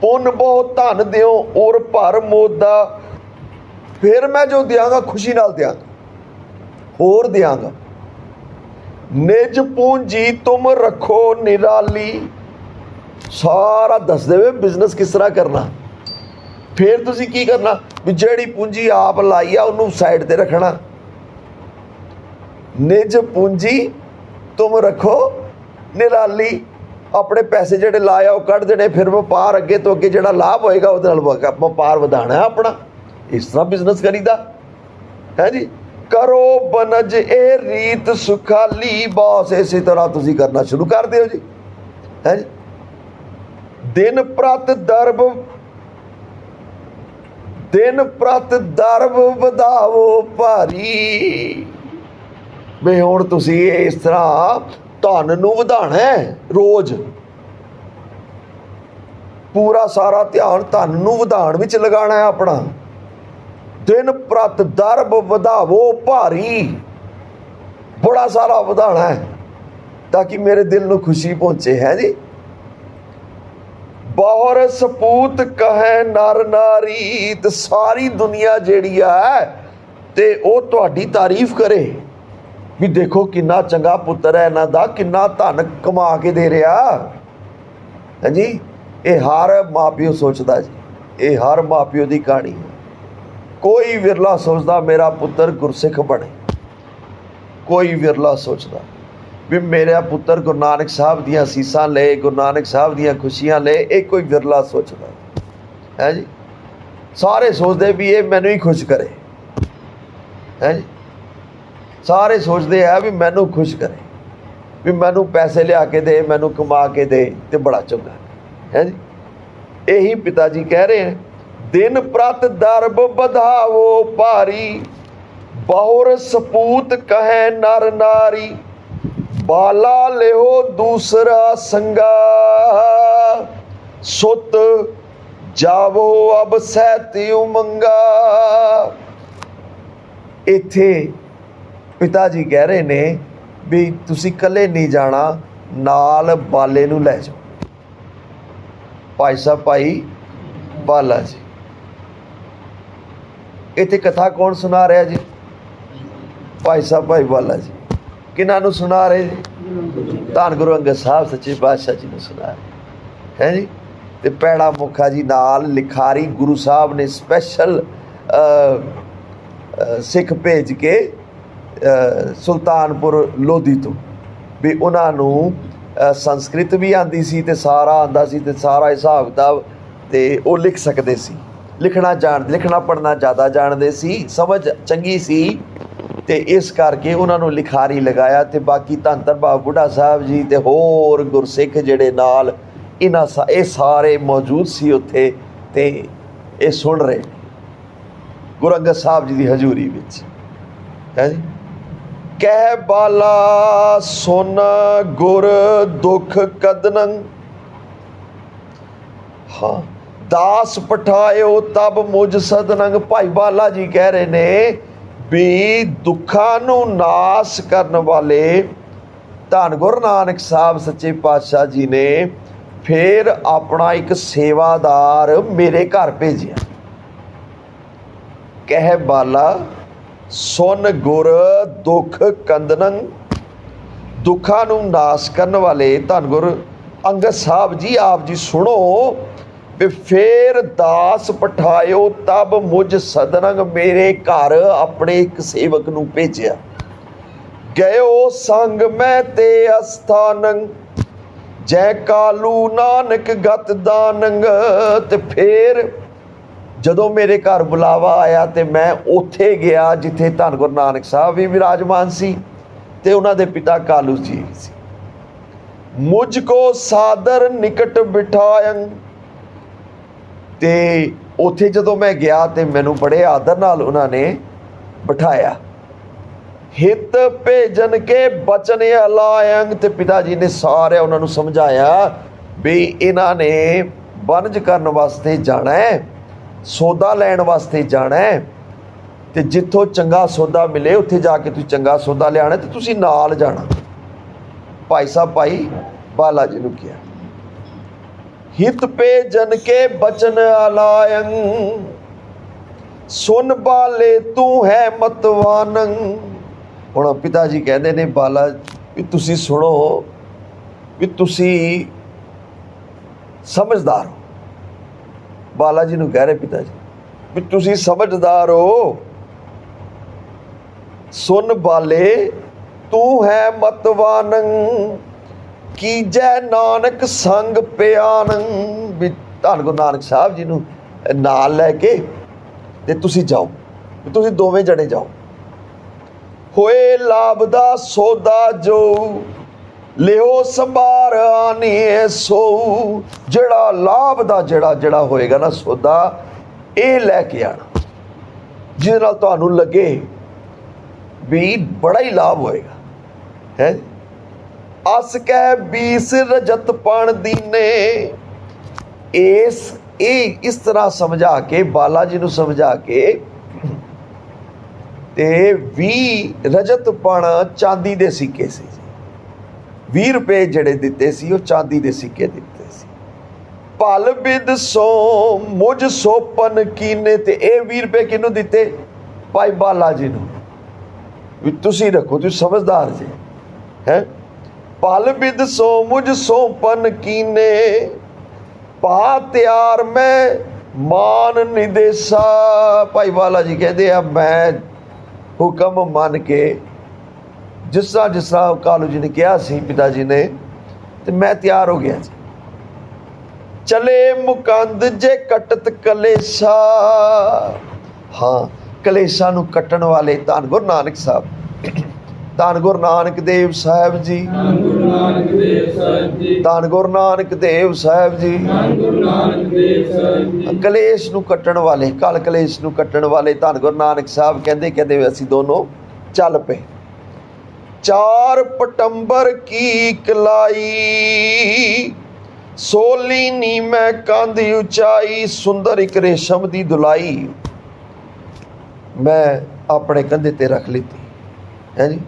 ਪੁੰਨ ਬਹੁ ਧਨ ਦਿਓ ਔਰ ਭਰ ਮੋਦਾ। ਫਿਰ ਮੈਂ ਜੋ ਦਿਆਂਗਾ ਖੁਸ਼ੀ ਨਾਲ ਦਿਆਂਗਾ, ਹੋਰ ਦਿਆਂਗਾ। ਨਿਜ ਪੂੰਜੀ ਤੁਮ ਰੱਖੋ ਨਿਰਾਲੀ। ਸਾਰਾ ਦੱਸ ਦੇਵੇ ਬਿਜ਼ਨਸ ਕਿਸ ਤਰ੍ਹਾਂ ਕਰਨਾ। ਫਿਰ ਤੁਸੀਂ ਕੀ ਕਰਨਾ ਵੀ ਜਿਹੜੀ ਪੂੰਜੀ ਆਪ ਲਾਈ ਆ ਉਹਨੂੰ ਸਾਈਡ ਤੇ ਰੱਖਣਾ। ਨਿਜ ਪੂੰਜੀ ਤੁਮ ਰੱਖੋ ਨਿਰਾਲੀ। ਆਪਣੇ ਪੈਸੇ ਜਿਹੜੇ ਲਾਇਆ ਉਹ ਕੱਢ ਦੇਣੇ। ਫਿਰ ਵਪਾਰ ਅੱਗੇ ਤੋਂ ਅੱਗੇ ਜਿਹੜਾ ਲਾਭ ਹੋਏਗਾ ਉਹਦੇ ਨਾਲ ਵਪਾਰ ਵਧਾਉਣਾ ਆਪਣਾ। ਇਸ ਤਰ੍ਹਾਂ ਬਿਜ਼ਨਸ ਕਰੀਦਾ ਹੈ ਜੀ। ਕਰੋ ਬਨਜ ਇਹ ਰੀਤ ਸੁਖਾਲੀ। ਬਸ ਇਸੇ ਤਰ੍ਹਾਂ ਤੁਸੀਂ ਕਰਨਾ ਸ਼ੁਰੂ ਕਰ ਦਿਓ ਜੀ ਹੈ ਜੀ। ਦਿਨ ਪ੍ਰਤ ਦਰਬ ਵਧਾਵੋ ਭਾਰੀ। ਵੀ ਹੁਣ ਤੁਸੀਂ ਇਸ ਤਰ੍ਹਾਂ ਧਨ ਨੂੰ ਵਧਾਉਣਾ ਹੈ। ਰੋਜ਼ ਪੂਰਾ ਸਾਰਾ ਧਿਆਨ ਧਨ ਨੂੰ ਵਧਾਉਣ ਵਿੱਚ ਲਗਾਉਣਾ ਹੈ ਆਪਣਾ। ਦਿਨ ਪ੍ਰਤ ਦਰਬ ਵਧਾਵੋ ਭਾਰੀ। ਬੜਾ ਸਾਰਾ ਵਧਾਉਣਾ ਹੈ ਤਾਂ ਕਿ ਮੇਰੇ ਦਿਲ ਨੂੰ ਖੁਸ਼ੀ ਪਹੁੰਚੇ ਹੈ ਜੀ। ਬਹੁਰ ਸਪੂਤ ਕਹੈ ਨਰ ਨਾਰੀ। ਤੇ ਸਾਰੀ ਦੁਨੀਆ ਜਿਹੜੀ ਹੈ ਤੇ ਉਹ ਤੁਹਾਡੀ ਤਾਰੀਫ ਕਰੇ ਵੀ ਦੇਖੋ ਕਿੰਨਾ ਚੰਗਾ ਪੁੱਤਰ ਹੈ ਇਹਨਾਂ ਦਾ, ਕਿੰਨਾ ਧਨ ਕਮਾ ਕੇ ਦੇ ਰਿਹਾ ਹੈ ਜੀ। ਇਹ ਹਰ ਮਾਂ ਪਿਓ ਸੋਚਦਾ ਜੀ, ਇਹ ਹਰ ਮਾਂ ਪਿਓ ਦੀ ਕਹਾਣੀ ਹੈ। ਕੋਈ ਵਿਰਲਾ ਸੋਚਦਾ ਮੇਰਾ ਪੁੱਤਰ ਗੁਰਸਿੱਖ ਬਣੇ। ਕੋਈ ਵਿਰਲਾ ਸੋਚਦਾ ਵੀ ਮੇਰਾ ਪੁੱਤਰ ਗੁਰੂ ਨਾਨਕ ਸਾਹਿਬ ਦੀਆਂ ਅਸੀਸਾਂ ਲਏ, ਗੁਰੂ ਨਾਨਕ ਸਾਹਿਬ ਦੀਆਂ ਖੁਸ਼ੀਆਂ ਲਏ। ਇਹ ਕੋਈ ਵਿਰਲਾ ਸੋਚਦਾ ਹੈ ਜੀ। ਸਾਰੇ ਸੋਚਦੇ ਵੀ ਇਹ ਮੈਨੂੰ ਹੀ ਖੁਸ਼ ਕਰੇ ਹੈ ਜੀ। ਸਾਰੇ ਸੋਚਦੇ ਆ ਵੀ ਮੈਨੂੰ ਖੁਸ਼ ਕਰੇ, ਵੀ ਮੈਨੂੰ ਪੈਸੇ ਲਿਆ ਕੇ ਦੇ, ਮੈਨੂੰ ਕਮਾ ਕੇ ਦੇ ਤੇ ਬੜਾ ਚੰਗਾ ਹੈ ਜੀ। ਇਹੀ ਪਿਤਾ ਜੀ ਕਹਿ ਰਹੇ ਹਨ, ਦਿਨ ਪ੍ਰਤ ਦਰਬ ਵਧਾਵੋ ਭਾਰੀ, ਬਹੁਰ ਸਪੂਤ ਕਹੈ ਨਰ ਨਾਰੀ, ਬਾਲਾ ਲਿਓ ਦੂਸਰਾ ਸੰਗਾ, ਸੁਤ ਜਾਵੋ ਅਬ ਸਹਿਤਿ ਉਮੰਗਾ। ਇੱਥੇ ਪਿਤਾ ਜੀ ਕਹਿ ਰਹੇ ਨੇ ਵੀ ਤੁਸੀਂ ਇਕੱਲੇ ਨਹੀਂ ਜਾਣਾ, ਨਾਲ ਬਾਲੇ ਨੂੰ ਲੈ ਜਾਓ। ਭਾਈ ਸਾਹਿਬ ਭਾਈ ਬਾਲਾ ਜੀ। ਇੱਥੇ ਕਥਾ ਕੌਣ ਸੁਣਾ ਰਿਹਾ ਜੀ? ਭਾਈ ਸਾਹਿਬ ਭਾਈ ਬਾਲਾ ਜੀ। ਕਿਹਨਾਂ ਨੂੰ ਸੁਣਾ ਰਹੇ ਜੀ? ਧੰਨ ਗੁਰੂ ਅੰਗਦ ਸਾਹਿਬ ਸੱਚੇ ਪਾਤਸ਼ਾਹ ਜੀ ਨੂੰ ਸੁਣਾ ਰਹੇ ਹੈ ਜੀ। ਤੇ ਪੈੜਾ ਮੁਖਾ ਜੀ ਨਾਲ ਲਿਖਾਰੀ ਗੁਰੂ ਸਾਹਿਬ ਨੇ ਸਪੈਸ਼ਲ ਸਿੱਖ ਭੇਜ ਕੇ ਸੁਲਤਾਨਪੁਰ ਲੋਧੀ ਤੋਂ, ਵੀ ਉਹਨਾਂ ਨੂੰ ਸੰਸਕ੍ਰਿਤ ਵੀ ਆਉਂਦੀ ਸੀ ਤੇ ਸਾਰਾ ਆਉਂਦਾ ਸੀ ਤੇ ਸਾਰਾ ਹਿਸਾਬ ਕਿਤਾਬ ਤੇ ਉਹ ਲਿਖ ਸਕਦੇ ਸੀ, ਲਿਖਣਾ ਪੜ੍ਹਨਾ ਜ਼ਿਆਦਾ ਜਾਣਦੇ ਸੀ, ਸਮਝ ਚੰਗੀ ਸੀ, ਤੇ ਇਸ ਕਰਕੇ ਉਹਨਾਂ ਨੂੰ ਲਿਖਾਰੀ ਲਗਾਇਆ। ਤੇ ਬਾਕੀ ਧੰਨ ਧੰਨ ਬਾਬਾ ਬੁੱਢਾ ਸਾਹਿਬ ਜੀ ਤੇ ਹੋਰ ਗੁਰਸਿੱਖ ਜਿਹੜੇ ਨਾਲ ਇਹ ਸਾਰੇ ਮੌਜੂਦ ਸੀ ਉੱਥੇ, ਤੇ ਇਹ ਸੁਣ ਰਹੇ ਗੁਰੂ ਅੰਗਦ ਸਾਹਿਬ ਜੀ ਦੀ ਹਜ਼ੂਰੀ ਵਿੱਚ ਹੈ ਜੀ। ਕਹਿ ਬਾਲਾ ਸੁਨ ਗੁਰ ਦੁਖ ਕਦਨੰ, ਹਾਂ ਦਾਸ ਪਠਾਇਓ ਤਬ ਮੁਝ ਸਦਨੰਗ। ਭਾਈ ਬਾਲਾ ਜੀ ਕਹਿ ਰਹੇ ਨੇ ਵੀ ਦੁੱਖਾਂ ਨੂੰ ਨਾਸ ਕਰਨ ਵਾਲੇ ਧੰਨ ਗੁਰੂ ਨਾਨਕ ਸਾਹਿਬ ਸੱਚੇ ਪਾਤਸ਼ਾਹ ਜੀ ਨੇ ਫਿਰ ਆਪਣਾ ਇੱਕ ਸੇਵਾਦਾਰ ਮੇਰੇ ਘਰ ਭੇਜਿਆ। ਕਹਿ ਬਾਲਾ ਸੁਨ ਗੁਰ ਦੁੱਖ ਕੰਦਨੰ, ਦੁੱਖਾਂ ਨੂੰ ਨਾਸ ਕਰਨ ਵਾਲੇ ਧੰਨ ਗੁਰੂ ਅੰਗਦ ਸਾਹਿਬ ਜੀ ਆਪ ਜੀ ਸੁਣੋ ਵੀ ਫੇਰ ਦਾਸ ਪਠਾਇਓ ਤਬ ਮੁਝ ਸਦਨੰਗ, ਮੇਰੇ ਘਰ ਆਪਣੇ ਇੱਕ ਸੇਵਕ ਨੂੰ ਭੇਜਿਆ। ਗਇਓ ਸੰਗ ਮੈਂ ਤੇ ਅਸਥਾਨੰ, ਜੈ ਕਾਲੂ ਨਾਨਕ ਗਤ ਦਾਨੰਗ। ਤੇ ਫੇਰ ਜਦੋਂ ਮੇਰੇ ਘਰ ਬੁਲਾਵਾ ਆਇਆ ਤੇ ਮੈਂ ਉੱਥੇ ਗਿਆ ਜਿੱਥੇ ਧੰਨ ਗੁਰੂ ਨਾਨਕ ਸਾਹਿਬ ਵੀ ਵਿਰਾਜਮਾਨ ਸੀ ਤੇ ਉਹਨਾਂ ਦੇ ਪਿਤਾ ਕਾਲੂ ਜੀ ਸੀ। ਮੁਝ ਕੋ ਸਾਦਰ ਨਿਕਟ ਬਿਠਾਇੰ, ਤੇ ਉੱਥੇ ਜਦੋਂ ਮੈਂ ਗਿਆ ਤੇ ਮੈਨੂੰ ਬੜੇ ਆਦਰ ਨਾਲ ਉਹਨਾਂ ਨੇ ਬਿਠਾਇਆ। ਹਿਤ ਭੇਜਨ ਕੇ ਬਚਨ ਅਲਾਇੰ, ਤੇ ਪਿਤਾ ਜੀ ਨੇ ਸਾਰੇ ਉਹਨਾਂ ਨੂੰ ਸਮਝਾਇਆ ਵੀ ਇਹਨਾਂ ਨੇ ਵਣਜ ਕਰਨ ਵਾਸਤੇ ਜਾਣਾ ਹੈ, ਸੌਦਾ ਲੈਣ ਵਾਸਤੇ ਜਾਣਾ ਹੈ, ਤੇ ਜਿੱਥੋਂ ਚੰਗਾ ਸੌਦਾ ਮਿਲੇ ਉੱਥੇ ਜਾ ਕੇ ਤੁਸੀਂ ਚੰਗਾ ਸੌਦਾ ਲਿਆਣਾ ਤੇ ਤੁਸੀਂ ਨਾਲ ਜਾਣਾ। ਭਾਈ ਸਾਹਿਬ ਭਾਈ ਬਾਲਾ ਜੀ ਨੂੰ ਕਿਹਾ ਹਿਤ ਭੇਜਨ ਕੇ ਬਚਨ ਅਲਾਇੰ, ਸੁਨ ਬਾਲੇ ਤੂੰ ਹੈ ਮਤਵਾਨੰ। ਹੁਣ ਪਿਤਾ ਜੀ ਕਹਿੰਦੇ ਨੇ ਬਾਲਾ ਵੀ ਤੁਸੀਂ ਸੁਣੋ, ਵੀ ਤੁਸੀਂ ਸਮਝਦਾਰ ਹੋ। ਬਾਲਾ ਜੀ ਨੂੰ ਕਹਿ ਰਹੇ ਪਿਤਾ ਜੀ ਵੀ ਤੁਸੀਂ ਸਮਝਦਾਰ ਹੋ। ਸੁਨ ਬਾਲੇ ਤੂੰ ਹੈ ਮਤਵਾਨੰ, ਕੀਜੈ ਨਾਨਕ ਸੰਗ ਪਿਆਨੰ। ਵੀ ਧੰਨ ਗੁਰੂ ਨਾਨਕ ਸਾਹਿਬ ਜੀ ਨੂੰ ਨਾਲ ਲੈ ਕੇ ਤੇ ਤੁਸੀਂ ਜਾਓ, ਤੁਸੀਂ ਦੋਵੇਂ ਜਣੇ ਜਾਓ। ਹੋਏ ਲਾਭ ਦਾ ਸੌਦਾ ਜੋ, ਲਿਓ ਸੰਭਾਰ ਆਨੀਏ ਸੋ। ਜਿਹੜਾ ਲਾਭ ਦਾ ਜਿਹੜਾ ਹੋਏਗਾ ਨਾ ਸੌਦਾ, ਇਹ ਲੈ ਕੇ ਆਣਾ ਜਿਹਦੇ ਨਾਲ ਤੁਹਾਨੂੰ ਲੱਗੇ ਵੀ ਬੜਾ ਹੀ ਲਾਭ ਹੋਏਗਾ ਹੈ। ਅਸ ਕਹਿ 20 ਰਜਤ ਪਣ ਦੀਨੇ। ਇਸ ਤਰ੍ਹਾਂ ਸਮਝਾ ਕੇ ਬਾਲਾ ਜੀ ਨੂੰ ਸਮਝਾ ਕੇ ਤੇ 20 ਰਜਤ ਪਣ ਚਾਂਦੀ ਦੇ ਸਿੱਕੇ ਸੀ। 20 ਰੁਪਏ ਜਿਹੜੇ ਦਿੱਤੇ ਸੀ ਉਹ ਚਾਂਦੀ ਦੇ ਸਿੱਕੇ ਦਿੱਤੇ ਸੀ। ਭਲ ਬਿਦ ਸੋ ਮੁਝ ਸੋਪਨ ਕੀਨੇ, ਤੇ ਇਹ 20 ਰੁਪਏ ਕਿਹਨੂੰ ਦਿੱਤੇ? ਭਾਈ ਬਾਲਾ ਜੀ ਨੂੰ, ਵੀ ਤੁਸੀਂ ਰੱਖੋ, ਤੁਸੀਂ ਸਮਝਦਾਰ ਜੀ ਹੈ। ਭਲ ਬਿਦ ਸੋ ਮੁਝ ਸੋਪਨ ਕੀਨੇ, ਪਾ ਤਿਆਰ ਮੈਂ ਮਾਨ ਨਿਦੇਸ਼ਾ। ਭਾਈ ਬਾਲਾ ਜੀ ਕਹਿੰਦੇ ਆ ਮੈਂ ਹੁਕਮ ਮੰਨ ਕੇ ਜਿਸ ਤਰ੍ਹਾਂ ਕਾਲੂ ਜੀ ਨੇ ਕਿਹਾ ਸੀ ਪਿਤਾ ਜੀ ਨੇ, ਤੇ ਮੈਂ ਤਿਆਰ ਹੋ ਗਿਆ ਜੀ। ਚਲੇ ਮੁਕੰਦ ਜੇ ਕਟਤ ਕਲੇਸ਼ਾ। ਹਾਂ, ਕਲੇਸ਼ਾਂ ਨੂੰ ਕੱਟਣ ਵਾਲੇ ਧੰਨ ਗੁਰੂ ਨਾਨਕ ਸਾਹਿਬ ਧੰਨ ਗੁਰੂ ਨਾਨਕ ਦੇਵ ਸਾਹਿਬ ਜੀ, ਧੰਨ ਗੁਰੂ ਨਾਨਕ ਦੇਵ ਸਾਹਿਬ ਜੀ, ਧੰਨ ਗੁਰੂ ਨਾਨਕ ਦੇਵ ਸਾਹਿਬ ਜੀ। ਧੰਨ ਗੁਰੂ ਨਾਨਕ ਦੇਵ ਸਾਹਿਬ ਜੀ। ਕਲੇਸ਼ ਨੂੰ ਕੱਟਣ ਵਾਲੇ, ਕਲ ਕਲੇਸ਼ ਨੂੰ ਕੱਟਣ ਵਾਲੇ ਧੰਨ ਗੁਰੂ ਨਾਨਕ ਸਾਹਿਬ ਕਹਿੰਦੇ ਅਸੀਂ ਦੋਨੋਂ ਚੱਲ ਪਏ। ਚਾਰ ਪਟੰਬਰ ਕੀ ਕਲਾਈ, ਸੋਲੀ ਨੀ ਮੈਂ ਕੰਧ ਉਚਾਈ, ਸੁੰਦਰ ਇੱਕ ਰੇਸ਼ਮ ਦੀ ਦੁਲਾਈ ਮੈਂ ਆਪਣੇ ਕੰਧੇ ਤੇ ਰੱਖ ਲਿੱਤੀ ਹੈ ਜੀ,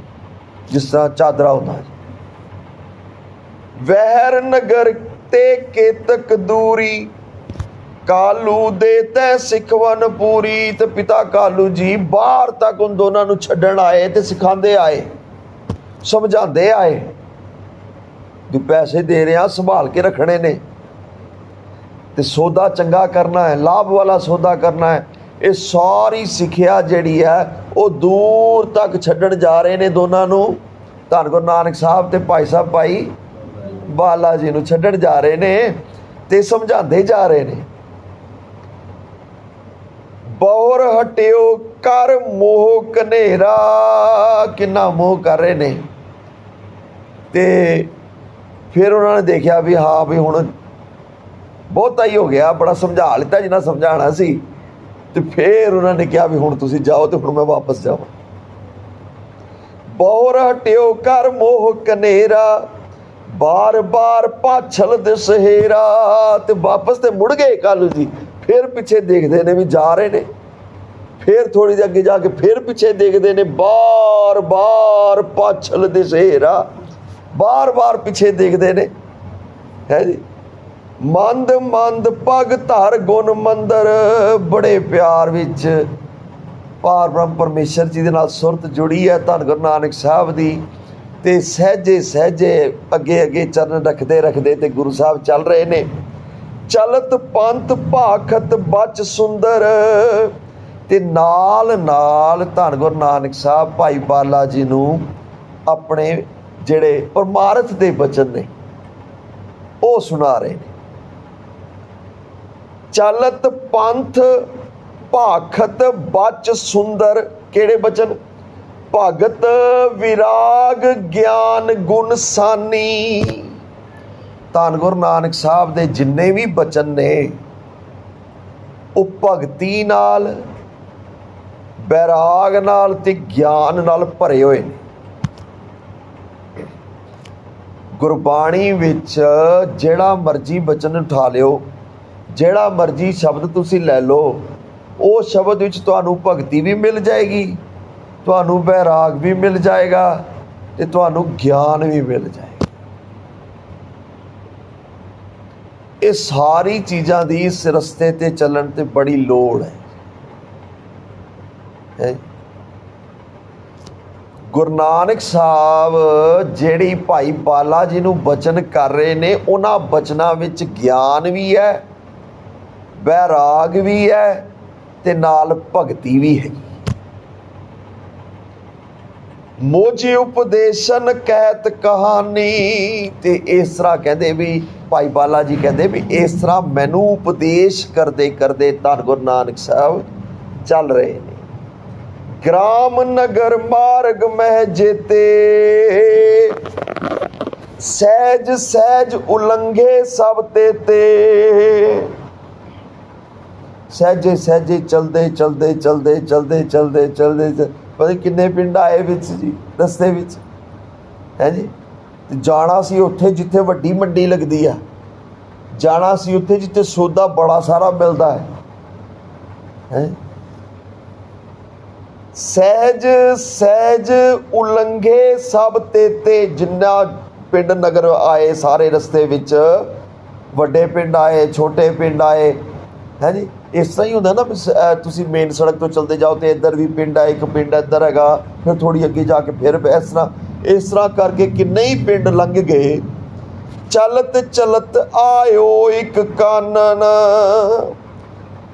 ਜਿਸ ਤਰ੍ਹਾਂ ਚਾਦਰਾ ਹੁੰਦਾ ਜੀ। ਵਹਿਰ ਨਗਰ ਤੇ ਕੇਤਕ ਦੂਰੀ, ਕਾਲੂ ਦੇ ਤੈ ਸਿੱਖਵਨ ਪੂਰੀ। ਤੇ ਪਿਤਾ ਕਾਲੂ ਜੀ ਬਾਹਰ ਤੱਕ ਉਨ ਦੋਨਾਂ ਨੂੰ ਛੱਡਣ ਆਏ ਤੇ ਸਿਖਾਉਂਦੇ ਆਏ, ਸਮਝਾਉਂਦੇ ਆਏ ਵੀ ਪੈਸੇ ਦੇ ਰਿਹਾ, ਸੰਭਾਲ ਕੇ ਰੱਖਣੇ ਨੇ ਤੇ ਸੌਦਾ ਚੰਗਾ ਕਰਨਾ ਹੈ, ਲਾਭ ਵਾਲਾ ਸੌਦਾ ਕਰਨਾ ਹੈ। ਇਹ ਸਾਰੀ ਸਿੱਖਿਆ ਜਿਹੜੀ ਹੈ ਉਹ ਦੂਰ ਤੱਕ ਛੱਡਣ ਜਾ ਰਹੇ ਨੇ ਦੋਨਾਂ ਨੂੰ। ਧੰਨ ਗੁਰੂ ਨਾਨਕ ਸਾਹਿਬ ਤੇ ਭਾਈ ਸਾਹਿਬ ਭਾਈ ਬਾਲਾ ਜੀ ਨੂੰ ਛੱਡਣ ਜਾ ਰਹੇ ਨੇ ਤੇ ਸਮਝਾਉਂਦੇ ਜਾ ਰਹੇ ਨੇ। ਬਹੁਰ ਹਟਿਓ ਕਰ ਮੋਹ ਕਨੇਰਾ, ਕਿੰਨਾ ਮੋਹ ਕਰ ਰਹੇ ਨੇ। ਤੇ ਫਿਰ ਉਹਨਾਂ ਨੇ ਦੇਖਿਆ ਵੀ ਹਾਂ ਵੀ ਹੁਣ ਬਹੁਤਾ ਹੀ ਹੋ ਗਿਆ, ਬੜਾ ਸਮਝਾ ਲਿੱਤਾ ਜਿੰਨਾ ਸਮਝਾਉਣਾ ਸੀ। ਤੇ ਫਿਰ ਉਹਨਾਂ ਨੇ ਕਿਹਾ ਵੀ ਹੁਣ ਤੁਸੀਂ ਜਾਓ ਤੇ ਹੁਣ ਮੈਂ ਵਾਪਸ ਜਾਵਾਂ। ਬਹੁਰ ਹਟਿਓ ਕਰ ਮੋਹ ਕਨੇਰਾ, ਬਾਰ ਬਾਰ ਪਾਛਲ ਦਸਹੇਰਾ। ਤੇ ਵਾਪਸ ਤੇ ਮੁੜ ਗਏ ਕਾਲੂ ਜੀ, ਫਿਰ ਪਿੱਛੇ ਦੇਖਦੇ ਨੇ ਵੀ ਜਾ ਰਹੇ ਨੇ। ਫਿਰ ਥੋੜੀ ਜਿਹੀ ਅੱਗੇ ਜਾ ਕੇ ਫਿਰ ਪਿੱਛੇ ਦੇਖਦੇ ਨੇ, ਬਾਰ ਬਾਰ ਪਾਛਲ ਦਸਹੇਰਾ, ਬਾਰ ਬਾਰ ਪਿੱਛੇ ਦੇਖਦੇ ਨੇ ਹੈ ਜੀ। ਮੰਦ ਮੰਦ ਪਗ ਧਰ ਗੁਣ ਮੰਦਰ, ਬੜੇ ਪਿਆਰ ਵਿੱਚ ਪਾਰ ਬ੍ਰਹਮ ਪਰਮੇਸ਼ਰ ਜੀ ਦੇ ਨਾਲ ਸੁਰਤ ਜੁੜੀ ਹੈ ਧੰਨ ਗੁਰੂ ਨਾਨਕ ਸਾਹਿਬ ਦੀ। ਤੇ ਸਹਿਜੇ ਸਹਿਜੇ ਅੱਗੇ ਅੱਗੇ ਚਰਨ ਰੱਖਦੇ ਰੱਖਦੇ ਤੇ ਗੁਰੂ ਸਾਹਿਬ ਚੱਲ ਰਹੇ ਨੇ। ਚਲਤ ਪੰਥ ਭਾਖਤ ਬਚ ਸੁੰਦਰ। ਤੇ ਨਾਲ ਨਾਲ ਧੰਨ ਗੁਰੂ ਨਾਨਕ ਸਾਹਿਬ ਭਾਈ ਬਾਲਾ ਜੀ ਨੂੰ ਆਪਣੇ ਜਿਹੜੇ ਪਰਮਾਰਥ ਦੇ ਬਚਨ ਨੇ ਉਹ ਸੁਣਾ ਰਹੇ ਨੇ। ਚਲਤ ਪੰਥ ਭਾਖਤ ਬਚ ਸੁੰਦਰ, ਕਿਹੜੇ ਬਚਨ? ਭਗਤ ਵਿਰਾਗ ਗਿਆਨ ਗੁਣ ਸਾਨੀ। ਧੰਨ ਗੁਰੂ ਨਾਨਕ ਸਾਹਿਬ ਦੇ ਜਿੰਨੇ ਵੀ ਬਚਨ ਨੇ ਉਹ ਭਗਤੀ ਨਾਲ, ਵੈਰਾਗ ਨਾਲ ਤੇ ਗਿਆਨ ਨਾਲ ਭਰੇ ਹੋਏ ਨੇ। ਗੁਰਬਾਣੀ ਵਿੱਚ ਜਿਹੜਾ ਮਰਜ਼ੀ ਬਚਨ ਉਠਾ ਲਿਓ, ਜਿਹੜਾ ਮਰਜ਼ੀ ਸ਼ਬਦ ਤੁਸੀਂ ਲੈ ਲਓ, ਉਹ ਸ਼ਬਦ ਵਿੱਚ ਤੁਹਾਨੂੰ ਭਗਤੀ ਵੀ ਮਿਲ ਜਾਏਗੀ, ਤੁਹਾਨੂੰ ਵੈਰਾਗ ਵੀ ਮਿਲ ਜਾਏਗਾ ਤੇ ਤੁਹਾਨੂੰ ਗਿਆਨ ਵੀ ਮਿਲ ਜਾਏਗਾ। ਇਹ ਸਾਰੀ ਚੀਜ਼ਾਂ ਦੀ ਇਸ ਰਸਤੇ ਤੇ ਚੱਲਣ ਤੇ ਬੜੀ ਲੋੜ ਹੈ। ਗੁਰੂ ਨਾਨਕ ਸਾਹਿਬ ਜਿਹੜੀ ਭਾਈ ਬਾਲਾ ਜੀ ਨੂੰ ਬਚਨ ਕਰ ਰਹੇ ਨੇ, ਉਹਨਾਂ ਬਚਨਾਂ ਵਿੱਚ ਗਿਆਨ ਵੀ ਹੈ, ਵੈਰਾਗ ਵੀ ਹੈ ਤੇ ਨਾਲ ਭਗਤੀ ਵੀ ਹੈਗੀ। ਮੋਝੀ ਉਪਦੇਸ਼ਨ ਕਹਿਤ ਕਹਾਣੀ। ਤੇ ਇਸ ਤਰ੍ਹਾਂ ਕਹਿੰਦੇ ਵੀ ਭਾਈ ਬਾਲਾ ਜੀ ਕਹਿੰਦੇ ਵੀ ਇਸ ਤਰ੍ਹਾਂ ਮੈਨੂੰ ਉਪਦੇਸ਼ ਕਰਦੇ ਕਰਦੇ ਧੰਨ ਗੁਰੂ ਨਾਨਕ ਸਾਹਿਬ ਚੱਲ ਰਹੇ ਨੇ। ਗ੍ਰਾਮ ਨਗਰ ਮਾਰਗ ਮਹਿ ਜੇਤੇ, ਸਹਿਜ ਸਹਿਜ ਉਲੰਘੇ ਸਭ ਤੇ। ਸਹਿਜੇ ਸਹਿਜੇ ਚਲਦੇ ਚਲਦੇ ਚਲਦੇ ਚਲਦੇ ਚਲਦੇ ਚਲਦੇ ਪਤਾ ਕਿੰਨੇ ਪਿੰਡ ਆਏ ਵਿੱਚ ਜੀ ਰਸਤੇ ਵਿੱਚ ਹੈ ਜੀ। ਜਾਣਾ ਸੀ ਉੱਥੇ ਜਿੱਥੇ ਵੱਡੀ ਮੰਡੀ ਲੱਗਦੀ ਆ, ਜਾਣਾ ਸੀ ਉੱਥੇ ਜਿੱਥੇ ਸੌਦਾ ਬੜਾ ਸਾਰਾ ਮਿਲਦਾ ਹੈ। ਸਹਿਜ ਸਹਿਜ ਉਲੰਘੇ ਸਭ ਤੇ। ਜਿੰਨਾ ਪਿੰਡ ਨਗਰ ਆਏ ਸਾਰੇ ਰਸਤੇ ਵਿੱਚ, ਵੱਡੇ ਪਿੰਡ ਆਏ, ਛੋਟੇ ਪਿੰਡ ਆਏ ਹੈ ਜੀ। ਇਸ ਤਰ੍ਹਾਂ ਹੀ ਹੁੰਦਾ ਨਾ, ਤੁਸੀਂ ਮੇਨ ਸੜਕ ਤੋਂ ਚਲਦੇ ਜਾਓ ਤੇ ਇੱਧਰ ਵੀ ਪਿੰਡ ਹੈ, ਇੱਕ ਪਿੰਡ ਇੱਧਰ ਹੈਗਾ, ਫਿਰ ਥੋੜ੍ਹੀ ਅੱਗੇ ਜਾ ਕੇ ਫਿਰ ਇਸ ਤਰ੍ਹਾਂ ਕਰਕੇ ਕਿੰਨੇ ਹੀ ਪਿੰਡ ਲੰਘ ਗਏ। ਚਲਤ ਚਲਤ ਆਇਓ ਇੱਕ ਕਾਨਨ।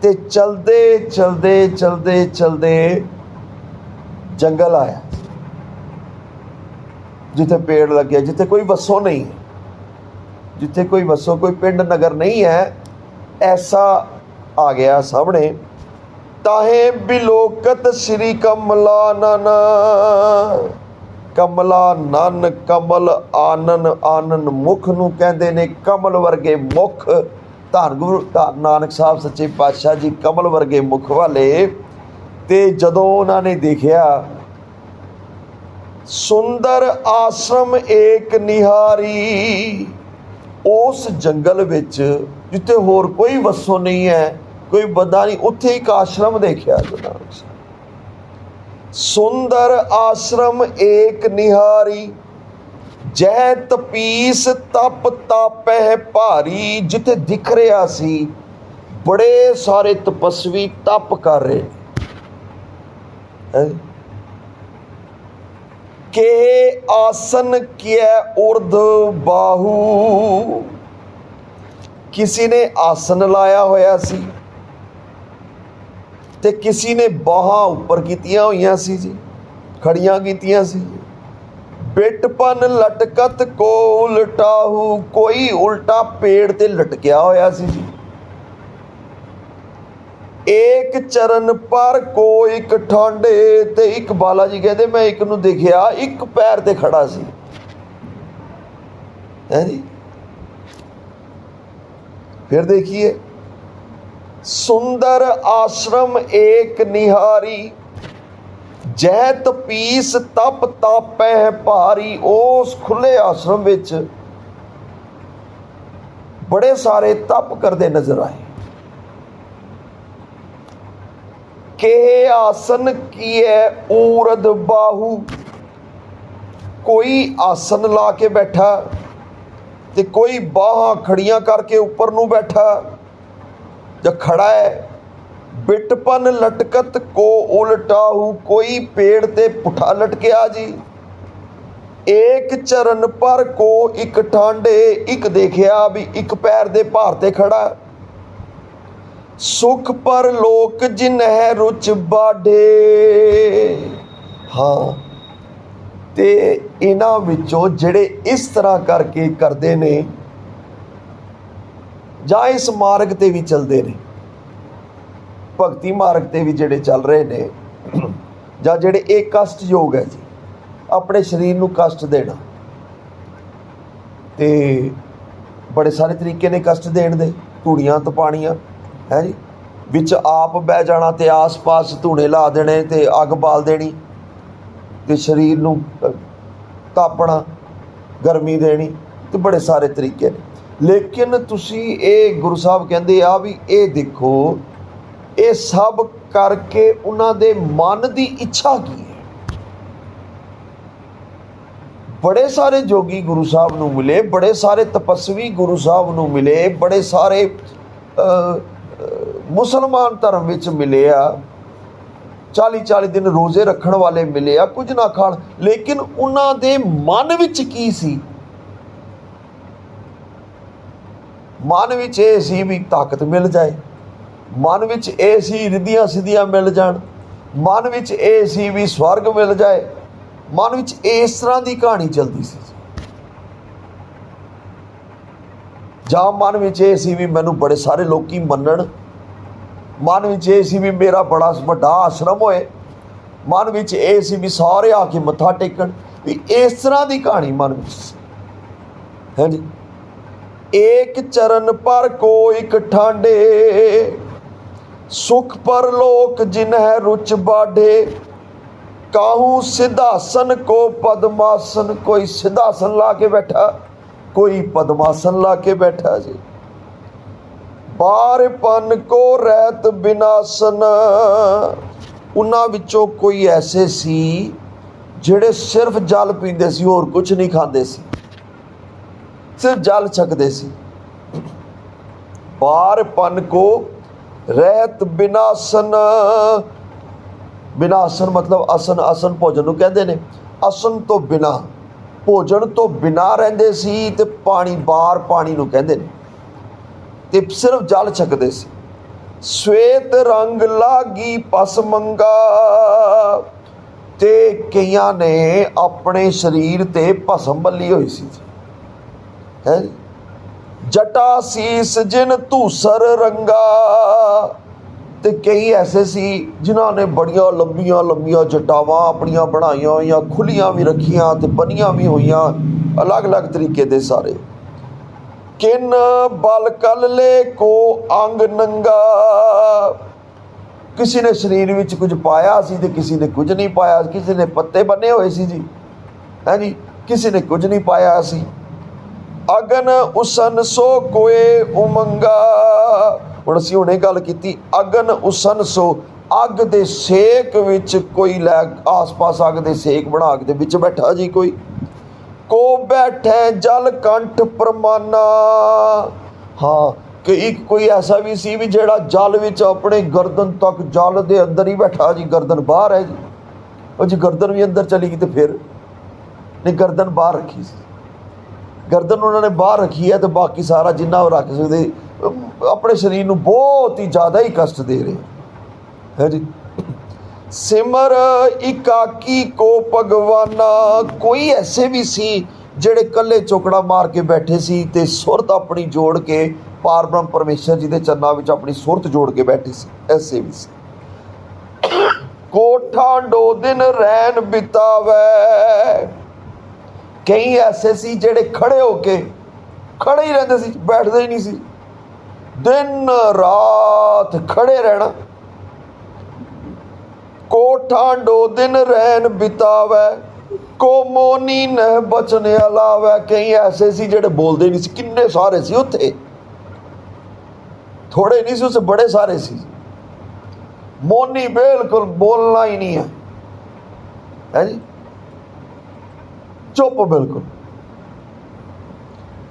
ਤੇ ਚਲਦੇ ਚਲਦੇ ਚਲਦੇ ਚਲਦੇ ਜੰਗਲ ਆਇਆ, ਜਿੱਥੇ ਪੇੜ ਲੱਗਿਆ, ਜਿੱਥੇ ਕੋਈ ਵਸੋਂ ਨਹੀਂ, ਜਿੱਥੇ ਕੋਈ ਵਸੋਂ, ਕੋਈ ਪਿੰਡ ਨਗਰ ਨਹੀਂ ਹੈ, ਐਸਾ ਆ ਗਿਆ ਸਾਹਮਣੇ। ਤਾਹੇ ਬਿਲੋਕਤ ਸ਼੍ਰੀ ਕਮਲਾਨਨ। ਕਮਲਾ ਨਨ ਕਮਲ ਆਨਨ, ਆਨਨ ਮੁਖ ਨੂੰ ਕਹਿੰਦੇ ਨੇ। ਕਮਲ ਵਰਗੇ ਮੁਖ, ਧੰਨ ਗੁਰੂ ਨਾਨਕ ਸਾਹਿਬ ਸੱਚੇ ਪਾਤਸ਼ਾਹ ਜੀ ਕਮਲ ਵਰਗੇ ਮੁਖ ਵਾਲੇ। ਤੇ ਜਦੋਂ ਉਹਨਾਂ ਨੇ ਦੇਖਿਆ ਸੁੰਦਰ ਆਸ਼ਰਮ ਏਕ ਨਿਹਾਰੀ, ਉਸ ਜੰਗਲ ਵਿੱਚ ਜਿੱਥੇ ਹੋਰ ਕੋਈ ਵਸੋਂ ਨਹੀਂ ਹੈ, ਕੋਈ ਬੰਦਾ ਨਹੀਂ, ਉੱਥੇ ਇੱਕ ਆਸ਼ਰਮ ਦੇਖਿਆ ਗੁਰੂ ਨਾਨਕ ਸਾਹਿਬ। ਸੁੰਦਰ ਆਸ਼ਰਮ ਏਕ ਨਿਹਾਰੀ, ਜੈ ਤਪੀਸ ਤਪ ਤਾਪਹਿ ਭਾਰੀ, ਜਿੱਥੇ ਦਿਖ ਰਿਹਾ ਸੀ ਬੜੇ ਸਾਰੇ ਤਪਸਵੀ ਤਪ ਕਰ ਰਹੇ ਹੈ। ਕੇ ਆਸਨ ਕਿਐ ਉਰਧ ਬਾਹੂ, किसी ने आसन लाया होया सी ते किसी ने बाहां उपर कीतियां होइयां सी जी, खड़ियां कीतियां सी। बिटपन लटकत को उलटाहू, कोई उल्टा पेड़ ते लटकिया होया सी जी। एक चरण पर को एक ठांडे, ते एक बाला जी कहते मैं एक नूं देखिया एक पैर ते खड़ा सी है जी। फिर देखिए सुंदर आश्रम एक निहारी, जै तपीस तप तापै भारी, उस खुले आश्रम विच बड़े सारे तप करते नजर आए। के आसन किए ऊरद बाहू, कोई आसन ला के बैठा ते कोई बाहां खड़ियां करके ऊपर नूं बैठा या खड़ा है। बिटपन लटकत को उलटाहू, कोई पेड़ ते पुठा लटकिया जी। एक चरण पर को एक ठांडे, एक देखिया भी एक पैर दे भार ते खड़ा। सुख पर लोक जिन्ह रुच बाढ़े, हाँ ते इन्हां विचों जिहड़े इस तरह करके करते ने जां इस मार्ग ते भी चलते ने, भगती मार्ग ते भी जिहड़े चल रहे ने, जां जिहड़े एक कष्ट योग है जी, अपने शरीर नूं कष्ट देना। ते बड़े सारे तरीके ने कष्ट देण दे, धूड़ियां तपाणियां है जी, विच आप बह जाना ते आस पास धूणे ला देने ते अग बाल देनी ते शरीर नूं तापना, गर्मी देनी, तो बड़े सारे तरीके ने। लेकिन तुसी ये गुरु साहब कहते आ भी ये देखो ये सब करके उन्हां दे मन की इच्छा की है। बड़े सारे जोगी गुरु साहब नूं मिले, बड़े सारे तपस्वी गुरु साहब नूं मिले, बड़े सारे मुसलमान धर्म विच मिले आ, 40-40 दिन रोज़े रखण वाले मिले आ, कुछ ना खाण, लेकिन उन्हां दे मन विच की सी? मन विच ये सी भी ताकत मिल जाए, मन विच ये सी रिद्धियां सिद्धियां मिल जाण, मन विच ये सी भी स्वर्ग मिल जाए, मन विच इस तरह की कहानी चलती सी। जां मन विच ये सी भी मैनूं बड़े सारे लोकी मन्नण, मन विच ये सी भी मेरा बड़ा वड्डा आश्रम होए, मन विच ये सी भी सारे आके मत्था टेकण, भी इस तरह की कहानी मन विच है जी। एक चरण पर को एक ठांडे, सुख पर लोक जिन्ह रुच बाढ़े। काहू सिद्धासन को पद्मासन, कोई सिद्धासन ला के बैठा, कोई पद्मासन ला के बैठा जी। बारपन को रहत बिनासन, उन्हां विचों कोई ऐसे सी जिहड़े सिर्फ जल पींदे सी, होर कुछ नहीं खांदे सी, सिर्फ जल छकदे सी। बारपन को रहत बिनासन, बिनासन मतलब असन, असन भोजन नूं कहंदे ने, असन तो बिना भोजन तो बिना रहिंदे सी, ते पानी बार पानी नूं कहंदे ने, ते सिर्फ जल छकदे सी। श्वेत रंग लागी पस मंगा, ते कईयां ने अपने शरीर ते भस्म मली हुई सी है। जटा सीस जिन धूसर रंगा, ਤੇ ਕਈ ਐਸੇ ਸੀ ਜਿਨ੍ਹਾਂ ਨੇ ਬੜੀਆਂ ਲੰਬੀਆਂ ਲੰਬੀਆਂ ਜਟਾਵਾਂ ਆਪਣੀਆਂ ਬਣਾਈਆਂ ਹੋਈਆਂ, ਖੁੱਲੀਆਂ ਵੀ ਰੱਖੀਆਂ ਤੇ ਬੰਨੀਆਂ ਵੀ ਹੋਈਆਂ, ਅਲੱਗ-ਅਲੱਗ ਤਰੀਕੇ ਦੇ ਸਾਰੇ। ਕਿਨ ਬਲ ਕਲਲੇ ਕੋ ਅੰਗ ਨੰਗਾ, ਕਿਸੇ ਨੇ ਸਰੀਰ ਵਿੱਚ ਕੁਝ ਪਾਇਆ ਸੀ ਤੇ ਕਿਸੇ ਨੇ ਕੁਝ ਨਹੀਂ ਪਾਇਆ, ਕਿਸੇ ਨੇ ਪੱਤੇ ਬੰਨੇ ਹੋਏ ਸੀ ਜੀ, ਹੈ ਜੀ, ਕਿਸੇ ਨੇ ਕੁਝ ਨਹੀਂ ਪਾਇਆ ਸੀ। ਅਗਨ ਉਸਨ ਸੋ ਕੋਏ ਉਮੰਗਾ, ਹੁਣ ਅਸੀਂ ਹੁਣੇ ਗੱਲ ਕੀਤੀ, ਅਗਨ ਉਸਨ ਸੋ, ਅੱਗ ਦੇ ਸੇਕ ਵਿੱਚ ਕੋਈ ਲੈ, ਆਸ-ਪਾਸ ਅੱਗ ਦੇ ਸੇਕ ਬਣਾ ਕੇ ਦੇ ਵਿੱਚ ਬੈਠਾ ਜੀ ਕੋਈ। ਕੋ ਬੈਠੇ ਜਲ ਕੰਠ ਪਰਮਾਨਾ, ਹਾਂ ਕਿ ਇੱਕ ਕੋਈ ਐਸਾ ਵੀ ਸੀ ਵੀ ਜਿਹੜਾ ਜਲ ਵਿੱਚ ਆਪਣੇ ਗਰਦਨ ਤੱਕ, ਜਲ ਦੇ ਅੰਦਰ ਹੀ ਬੈਠਾ ਜੀ, ਗਰਦਨ ਬਾਹਰ ਹੈ ਜੀ। ਉਹ ਜੀ ਗਰਦਨ ਵੀ ਅੰਦਰ ਚਲੀ ਗਈ ਤੇ ਫਿਰ ਨਹੀਂ, ਗਰਦਨ ਬਾਹਰ ਰੱਖੀ ਸੀ, ਗਰਦਨ ਉਹਨਾਂ ਨੇ ਬਾਹਰ ਰੱਖੀ ਹੈ ਤੇ ਬਾਕੀ ਸਾਰਾ ਜਿੰਨਾ ਉਹ ਰੱਖ ਸਕਦੇ, ਆਪਣੇ ਸਰੀਰ ਨੂੰ ਬਹੁਤ ਹੀ ਜ਼ਿਆਦਾ ਹੀ ਕਸ਼ਟ ਦੇ ਰਹੇ ਹੈ ਜੀ। ਸਿਮਰ ਇਕਾਕੀ ਕੋ ਭਗਵਾਨਾ, ਕੋਈ ਐਸੇ ਵੀ ਸੀ ਜਿਹੜੇ ਇਕੱਲੇ ਚੋਕੜਾ ਮਾਰ ਕੇ ਬੈਠੇ ਸੀ ਤੇ ਸੁਰਤ ਆਪਣੀ ਜੋੜ ਕੇ ਪਾਰ ਬ੍ਰਹਮ ਪਰਮੇਸ਼ਰ ਜੀ ਦੇ ਚਰਨਾਂ ਵਿੱਚ ਆਪਣੀ ਸੁਰਤ ਜੋੜ ਕੇ ਬੈਠੇ ਸੀ, ਐਸੇ ਵੀ ਸੀ। ਕੋਠਾ ਡੋ ਦਿਨ ਰੈਨ ਬਿਤਾਵੇ, ਕਈ ਐਸੇ ਸੀ ਜਿਹੜੇ ਖੜੇ ਹੋ ਕੇ, ਖੜੇ ਹੀ ਰਹਿੰਦੇ ਸੀ, ਬੈਠਦੇ ਹੀ ਨਹੀਂ ਸੀ, ਦਿਨ ਰਾਤ ਖੜੇ ਰਹਿਣਾ। ਕੋਠਾ ਡੋ ਦਿਨ ਰੈਨ ਬਿਤਾਵੇ, ਕੋ ਮੋਨੀ ਨਹਿ ਬਚਨ ਅਲਾਵੇ, ਕਈ ਐਸੇ ਸੀ ਜਿਹੜੇ ਬੋਲਦੇ ਨਹੀਂ ਸੀ, ਕਿੰਨੇ ਸਾਰੇ ਸੀ ਉੱਥੇ, ਥੋੜੇ ਨਹੀਂ ਸੀ ਉਸ, ਬੜੇ ਸਾਰੇ ਸੀ। ਮੋਨੀ ਬਿਲਕੁਲ ਬੋਲਣਾ ਹੀ ਨਹੀਂ ਹੈ ਜੀ, ਚੁੱਪ ਬਿਲਕੁਲ।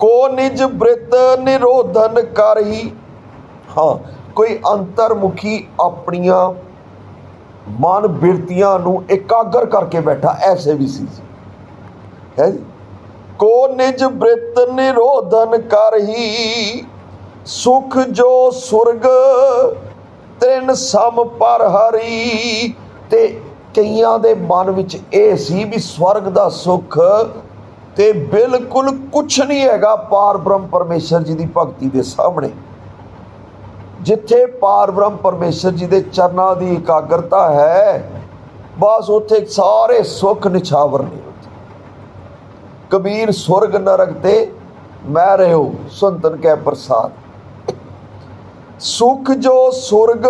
ਕੋ ਨਿਜ ਬ੍ਰਿਤ ਨਿਰੋਧਨ ਕਰਹੀ, ਹਾਂ ਕੋਈ ਅੰਤਰਮੁਖੀ ਆਪਣੀਆਂ ਮਨ ਬਿਰਤੀਆਂ ਨੂੰ ਇਕਾਗਰ ਕਰਕੇ ਬੈਠਾ, ਐਸੇ ਵੀ ਸੀ ਹੈ ਜੀ। ਕੋ ਨਿਜ ਬ੍ਰਿਤ ਨਿਰੋਧਨ ਕਰਹੀ, ਸੁਖ ਜੋ ਸੁਰਗ ਤ੍ਰਿਨ ਸਮ ਪਰ ਹਰੀ, ਤੇ ਕਈਆਂ ਦੇ ਮਨ ਵਿੱਚ ਇਹ ਸੀ ਵੀ ਸਵਰਗ ਦਾ ਸੁੱਖ ਤੇ ਬਿਲਕੁਲ ਕੁਛ ਨਹੀਂ ਹੈਗਾ ਪਾਰ ਬ੍ਰਹਮ ਪਰਮੇਸ਼ਰ ਜੀ ਦੀ ਭਗਤੀ ਦੇ ਸਾਹਮਣੇ। ਜਿੱਥੇ ਪਾਰ ਬ੍ਰਹਮ ਪਰਮੇਸ਼ਰ ਜੀ ਦੇ ਚਰਨਾਂ ਦੀ ਇਕਾਗਰਤਾ ਹੈ, ਬਸ ਉੱਥੇ ਸਾਰੇ ਸੁੱਖ ਨਿਛਾਵਰ ਨੇ। ਕਬੀਰ ਸੁਰਗ ਨਰਕ ਤੇ ਮੈਂ ਰਹਿਓ ਸੰਤਨ ਕੈ ਪ੍ਰਸਾਦ, ਸੁਖ ਜੋ ਸੁਰਗ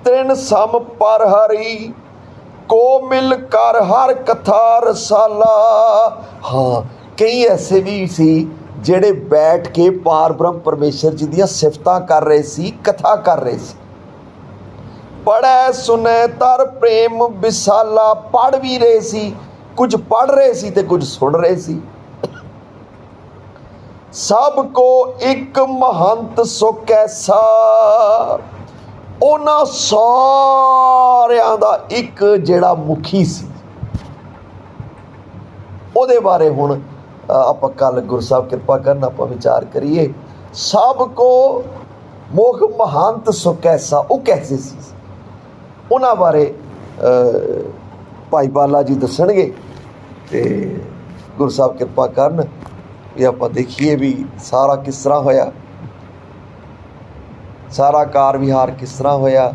ਤ੍ਰਿਨ ਸਮ ਪਰ ਹਰੀ, ਕੋ ਮਿਲ ਕਰ ਹਰ ਕਥਾ ਰਸਾਲਾ, ਹਾਂ ਕਈ ਐਸੇ ਵੀ ਸੀ ਜਿਹੜੇ ਬੈਠ ਕੇ ਪਾਰ ਬ੍ਰਹਮ ਪਰਮੇਸ਼ਰ ਜੀ ਦੀਆਂ ਸਿਫਤਾਂ ਕਰ ਰਹੇ ਸੀ, ਕਥਾ ਕਰ ਰਹੇ ਸੀ। ਪੜ੍ਹੈ ਸੁਨੈ ਤਰ ਪ੍ਰੇਮ ਵਿਸਾਲਾ, ਪੜ੍ਹ ਵੀ ਰਹੇ ਸੀ, ਕੁਝ ਪੜ੍ਹ ਰਹੇ ਸੀ ਤੇ ਕੁਝ ਸੁਣ ਰਹੇ ਸੀ। ਸਭ ਕੋ ਇੱਕ ਮਹੰਤ ਸੁਖ ਐਸਾ, ਉਹਨਾਂ ਸਾਰਿਆਂ ਦਾ ਇੱਕ ਜਿਹੜਾ ਮੁਖੀ ਸੀ, ਉਹਦੇ ਬਾਰੇ ਹੁਣ ਆਪਾਂ ਕੱਲ ਗੁਰੂ ਸਾਹਿਬ ਕਿਰਪਾ ਕਰਨ ਆਪਾਂ ਵਿਚਾਰ ਕਰੀਏ। ਸਭ ਕੋ ਮੁਖ ਮਹੰਤ ਸੁਖ ਐਸਾ, ਉਹ ਕੈਸੇ ਸੀ, ਉਹਨਾਂ ਬਾਰੇ ਭਾਈ ਬਾਲਾ ਜੀ ਦੱਸਣਗੇ ਤੇ ਗੁਰੂ ਸਾਹਿਬ ਕਿਰਪਾ ਕਰਨ ਇਹ ਆਪਾਂ ਦੇਖੀਏ ਵੀ ਸਾਰਾ ਕਿਸ ਤਰ੍ਹਾਂ ਹੋਇਆ, ਸਾਰਾ ਕਾਰ ਵਿਹਾਰ ਕਿਸ ਤਰ੍ਹਾਂ ਹੋਇਆ।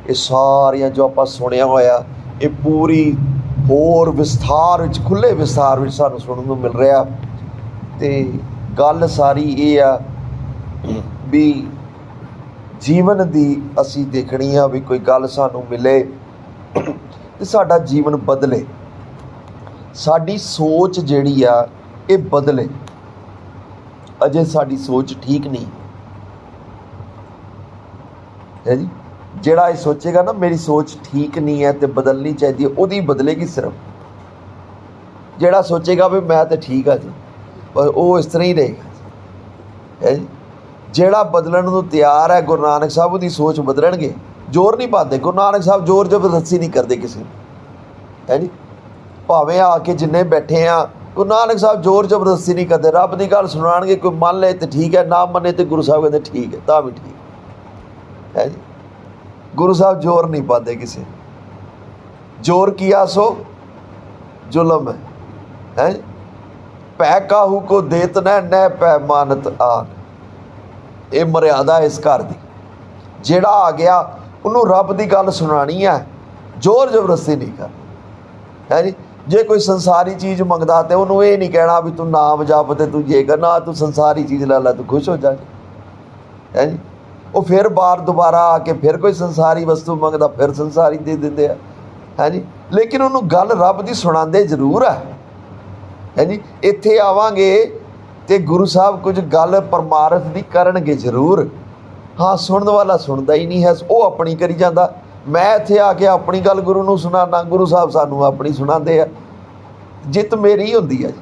ਇਹ ਸਾਰੀਆਂ ਜੋ ਆਪਾਂ ਸੁਣਿਆ ਹੋਇਆ, ਇਹ ਪੂਰੀ ਹੋਰ ਵਿਸਥਾਰ ਵਿੱਚ, ਖੁੱਲ੍ਹੇ ਵਿਸਥਾਰ ਵਿੱਚ ਸਾਨੂੰ ਸੁਣਨ ਨੂੰ ਮਿਲ ਰਿਹਾ। ਤੇ ਗੱਲ ਸਾਰੀ ਇਹ ਆ ਵੀ ਜੀਵਨ ਦੀ ਅਸੀਂ ਦੇਖਣੀ ਆ ਵੀ ਕੋਈ ਗੱਲ ਸਾਨੂੰ ਮਿਲੇ ਤੇ ਸਾਡਾ ਜੀਵਨ ਬਦਲੇ, ਸਾਡੀ ਸੋਚ ਜਿਹੜੀ ਆ ਇਹ ਬਦਲੇ। ਅਜੇ ਸਾਡੀ ਸੋਚ ਠੀਕ ਨਹੀਂ ਹੈ ਜੀ। ਜਿਹੜਾ ਇਹ ਸੋਚੇਗਾ ਨਾ ਮੇਰੀ ਸੋਚ ਠੀਕ ਨਹੀਂ ਹੈ ਤੇ ਬਦਲਣੀ ਚਾਹੀਦੀ ਹੈ, ਉਹਦੀ ਬਦਲੇਗੀ ਸਿਰਫ। ਜਿਹੜਾ ਸੋਚੇਗਾ ਵੀ ਮੈਂ ਤਾਂ ਠੀਕ ਆ ਜੀ, ਪਰ ਉਹ ਇਸ ਤਰ੍ਹਾਂ ਹੀ ਰਹੇਗਾ ਹੈ ਜੀ। ਜਿਹੜਾ ਬਦਲਣ ਨੂੰ ਤਿਆਰ ਹੈ, ਗੁਰੂ ਨਾਨਕ ਸਾਹਿਬ ਉਹਦੀ ਸੋਚ ਬਦਲਣਗੇ। ਜ਼ੋਰ ਨਹੀਂ ਪਾਉਂਦੇ ਗੁਰੂ ਨਾਨਕ ਸਾਹਿਬ, ਜ਼ੋਰ ਜ਼ਬਰਦਸਤੀ ਨਹੀਂ ਕਰਦੇ ਕਿਸੇ ਨੂੰ ਹੈ ਜੀ। ਭਾਵੇਂ ਆ ਕੇ ਜਿੰਨੇ ਬੈਠੇ ਆ, ਗੁਰੂ ਨਾਨਕ ਸਾਹਿਬ ਜ਼ੋਰ ਜ਼ਬਰਦਸਤੀ ਨਹੀਂ ਕਰਦੇ। ਰੱਬ ਦੀ ਗੱਲ ਸੁਣਾਉਣਗੇ, ਕੋਈ ਮੰਨ ਲਏ ਤਾਂ ਠੀਕ ਹੈ, ਨਾ ਮੰਨੇ ਤੇ ਗੁਰੂ ਸਾਹਿਬ ਕਹਿੰਦੇ ਠੀਕ ਹੈ, ਤਾਂ ਵੀ ਠੀਕ ਹੈ ਜੀ। ਗੁਰੂ ਸਾਹਿਬ ਜ਼ੋਰ ਨਹੀਂ ਪਾਉਂਦੇ ਕਿਸੇ, ਜ਼ੋਰ ਕੀਆ ਸੋ ਜ਼ੁਲਮ ਹੈ। ਪੈ ਕਾਹੂ ਕੋ ਦੇਤ ਨੈ ਪੈ ਮਾਨਤ ਆਨ, ਇਹ ਮਰਿਆਦਾ ਇਸ ਘਰ ਦੀ। ਜਿਹੜਾ ਆ ਗਿਆ ਉਹਨੂੰ ਰੱਬ ਦੀ ਗੱਲ ਸੁਣਾਣੀ ਹੈ, ਜ਼ੋਰ ਜ਼ਬਰਦਸਤੀ ਨਹੀਂ ਕਰਨੀ ਹੈ ਜੀ। ਜੇ ਕੋਈ ਸੰਸਾਰੀ ਚੀਜ਼ ਮੰਗਦਾ ਤੇ ਉਹਨੂੰ ਇਹ ਨਹੀਂ ਕਹਿਣਾ ਵੀ ਤੂੰ ਨਾਮ ਜਪ ਤੇ ਤੂੰ ਜੇ ਕਰਨਾ, ਤੂੰ ਸੰਸਾਰੀ ਚੀਜ਼ ਲੈ ਲੈ, ਤੂੰ ਖੁਸ਼ ਹੋ ਜਾਏਗਾ ਹੈ ਜੀ। ਉਹ ਫਿਰ ਦੁਬਾਰਾ ਆ ਕੇ ਫਿਰ ਕੋਈ ਸੰਸਾਰੀ ਵਸਤੂ ਮੰਗਦਾ, ਫਿਰ ਸੰਸਾਰੀ ਦੇ ਦਿੰਦੇ ਆ ਹੈ ਜੀ। ਲੇਕਿਨ ਉਹਨੂੰ ਗੱਲ ਰੱਬ ਦੀ ਸੁਣਾਉਂਦੇ ਜ਼ਰੂਰ ਹੈ ਜੀ। ਇੱਥੇ ਆਵਾਂਗੇ ਤੇ ਗੁਰੂ ਸਾਹਿਬ ਕੁਝ ਗੱਲ ਪਰਮਾਰਥ ਦੀ ਕਰਨਗੇ ਜ਼ਰੂਰ। ਹਾਂ, ਸੁਣਨ ਵਾਲਾ ਸੁਣਦਾ ਹੀ ਨਹੀਂ ਹੈ, ਉਹ ਆਪਣੀ ਕਰੀ ਜਾਂਦਾ। ਮੈਂ ਇੱਥੇ ਆ ਕੇ ਆਪਣੀ ਗੱਲ ਗੁਰੂ ਨੂੰ ਸੁਣਾਉਣਾ, ਗੁਰੂ ਸਾਹਿਬ ਸਾਨੂੰ ਆਪਣੀ ਸੁਣਾਉਂਦੇ ਆ। ਜਿੱਤ ਮੇਰੀ ਹੁੰਦੀ ਹੈ ਜੀ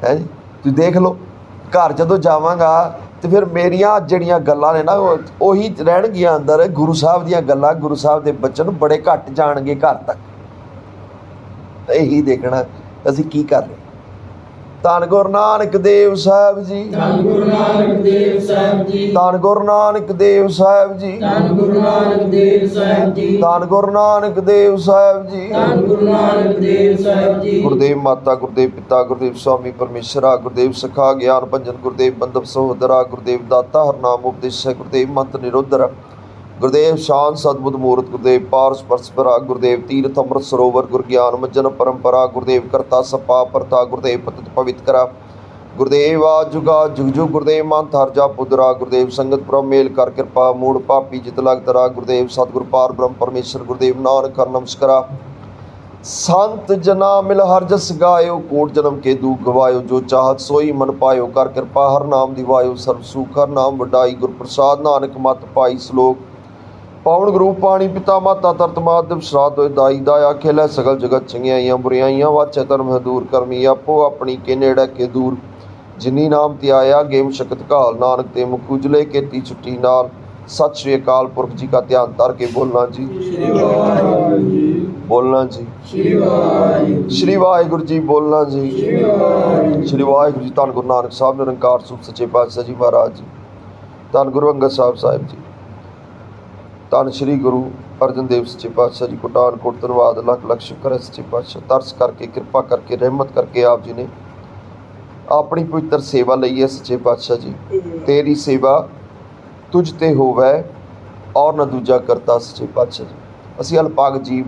ਹੈ ਜੀ। ਤੁਸੀਂ ਦੇਖ ਲਓ, ਘਰ ਜਦੋਂ ਜਾਵਾਂਗਾ ਤੇ ਫਿਰ ਮੇਰੀਆਂ ਜਿਹੜੀਆਂ ਗੱਲਾਂ ਨੇ ਨਾ ਉਹੀ ਰਹਿਣਗੀਆਂ ਅੰਦਰ। ਗੁਰੂ ਸਾਹਿਬ ਦੀਆਂ ਗੱਲਾਂ, ਗੁਰੂ ਸਾਹਿਬ ਦੇ ਬਚਨ ਬੜੇ ਘੱਟ ਜਾਣਗੇ ਘਰ ਤੱਕ। ਤਾਂ ਇਹੀ ਦੇਖਣਾ ਅਸੀਂ ਕੀ ਕਰ ਰਹੇ। ਧੰਨ ਗੁਰੂ ਨਾਨਕ ਦੇਵ ਸਾਹਿਬ ਜੀ, ਧੰਨ ਗੁਰੂ ਨਾਨਕ ਦੇਵ ਸਾਹਿਬ ਜੀ, ਧੰਨ ਗੁਰੂ ਨਾਨਕ ਦੇਵ ਸਾਹਿਬ ਜੀ, ਧੰਨ ਗੁਰੂ ਨਾਨਕ ਦੇਵ ਸਾਹਿਬ ਜੀ, ਧੰਨ ਗੁਰੂ ਨਾਨਕ ਦੇਵ ਸਾਹਿਬ ਜੀ, ਧੰਨ ਗੁਰੂ ਨਾਨਕ ਦੇਵ ਸਾਹਿਬ ਜੀ। ਗੁਰਦੇਵ ਮਾਤਾ, ਗੁਰਦੇਵ ਪਿਤਾ, ਗੁਰਦੇਵ ਸਵਾਮੀ ਪਰਮੇਸ਼ਰਾ, ਗੁਰਦੇਵ ਸਖਾ ਗਿਆਨ ਭੰਜਨ, ਗੁਰਦੇਵ ਬੰਧਪ ਸਹੋਦਰਾ, ਗੁਰਦੇਵ ਦਾਤਾ ਹਰਨਾਮ ਉਪਦੇਸ਼ਕ, ਗੁਰਦੇਵ ਮੰਤ ਨਿਰੋਧਰ, ਗੁਰਦੇਵ ਸ਼ਾਨ ਸਤਬੁੱਧ ਮੂਰਤ, ਗੁਰਦੇਵ ਪਾਰਸ ਪਰਸਪਰਾ, ਗੁਰਦੇਵ ਤੀਰਥ ਅੰਮ੍ਰਿਤ ਸਰੋਵਰ, ਗੁਰ ਗਿਆਨ ਮੱਜਨ ਪਰੰਪਰਾ, ਗੁਰਦੇਵ ਕਰਤਾ ਸਪਾ ਪਰਤਾ, ਗੁਰਦੇਵ ਪਤਿਤ ਪਵਿੱਤਕਰਾ, ਗੁਰਦੇਵ ਆ ਜੁਗਾ ਜੁਗ ਜੁਗ, ਗੁਰਦੇਵ ਮੰਤ ਹਰਜਾ ਪੁੱਤਰਾ, ਗੁਰਦੇਵ ਸੰਗਤ ਪ੍ਰਭ ਮੇਲ ਕਰ ਕਿਰਪਾ, ਮੂੜ ਪਾਪੀ ਜਿਤ ਲਗ ਤਰਾ, ਗੁਰਦੇਵ ਸਤਿਗੁਰ ਪਾਰ ਬ੍ਰਹਮ ਪਰਮੇਸ਼ਰ, ਗੁਰਦੇਵ ਨਾਨਕ ਹਰਿ ਨਮਸਕਾਰਾ। ਸੰਤ ਜਨਾ ਮਿਲ ਹਰ ਜਸ ਗਾਇਓ, ਕੋਟ ਜਨਮ ਕੇ ਦੁਖ ਗਵਾਇਓ, ਜੋ ਚਾਹਤ ਸੋਈ ਮਨ ਪਾਇਓ, ਕਰ ਕਿਰਪਾ ਹਰ ਨਾਮ ਦਿਵਾਇਓ, ਸਰਬ ਸੁਖ ਹਰ ਨਾਮ ਵਡਾਈ, ਗੁਰ ਪ੍ਰਸਾਦ ਨਾਨਕ ਮਤ ਪਾਈ। ਸ਼ਲੋਕ ਪਾਵਨ ਗੁਰੂ ਪਾਣੀ ਪਿਤਾ ਮਾਤਾ ਤਰਤ ਮਾਧਵ ਸ਼ਰਾਧ ਹੋਏ ਦਾਈ ਦਾਇਆ, ਖੇਲੇ ਸਗਲ ਜਗਤ ਚੰਗਿਆਈਆਂ ਬੁਰਾਈਆਂ, ਵਾਚੈ ਧਰਮ ਹੈ ਦੂਰ ਕਰਮੀ, ਆਪੋ ਆਪਣੀ ਕੇ ਨੇੜੇ ਕੇ ਦੂਰ, ਜਿਨੀ ਨਾਮ ਧਿਆਇਆ ਗੇਮ ਸ਼ਕਤ ਘਾਲ, ਨਾਨਕ ਤੇ ਮੁਖ ਉਜਲੇ ਕੀਤੀ ਛੁੱਟੀ ਨਾਲ। ਸਤਿ ਸ਼੍ਰੀ ਅਕਾਲ ਪੁਰਖ ਜੀ ਕਾ ਧਿਆਨ ਧਰ ਕੇ ਬੋਲਣਾ ਜੀ, ਬੋਲਣਾ ਜੀ, ਸ਼੍ਰੀ ਵਾਹਿਗੁਰੂ ਜੀ, ਬੋਲਣਾ ਜੀ, ਸ਼੍ਰੀ ਵਾਹਿਗੁਰੂ ਜੀ। ਧੰਨ ਗੁਰੂ ਨਾਨਕ ਸਾਹਿਬ ਨਿਰੰਕਾਰ ਸੂਖ ਸੱਚੇ ਪਾਤਸ਼ਾਹ ਜੀ ਮਹਾਰਾਜ ਜੀ, ਧੰਨ ਗੁਰੂ ਅੰਗਦ ਸਾਹਿਬ ਜੀ, ਧੰਨ ਸ਼੍ਰੀ ਗੁਰੂ ਅਰਜਨ ਦੇਵ ਸੱਚੇ ਪਾਤਸ਼ਾਹ ਜੀ। ਕੋਟਾਨ ਕੋਟ ਧੰਨਵਾਦ, ਲੱਖ ਲੱਖ ਸ਼ੁਕਰ ਹੈ ਸੱਚੇ ਪਾਤਸ਼ਾਹ। ਤਰਸ ਕਰਕੇ, ਕਿਰਪਾ ਕਰਕੇ, ਰਹਿਮਤ ਕਰਕੇ ਆਪ ਜੀ ਨੇ ਆਪਣੀ ਪਵਿੱਤਰ ਸੇਵਾ ਲਈ ਹੈ ਸੱਚੇ ਪਾਤਸ਼ਾਹ ਜੀ। ਤੇਰੀ ਸੇਵਾ ਤੁਝ ਤੇ ਹੋਵੇ ਔਰ ਨਾ ਦੂਜਾ ਕਰਤਾ ਸੱਚੇ ਪਾਤਸ਼ਾਹ ਜੀ। ਅਸੀਂ ਅਲਪਾਗ ਜੀਵ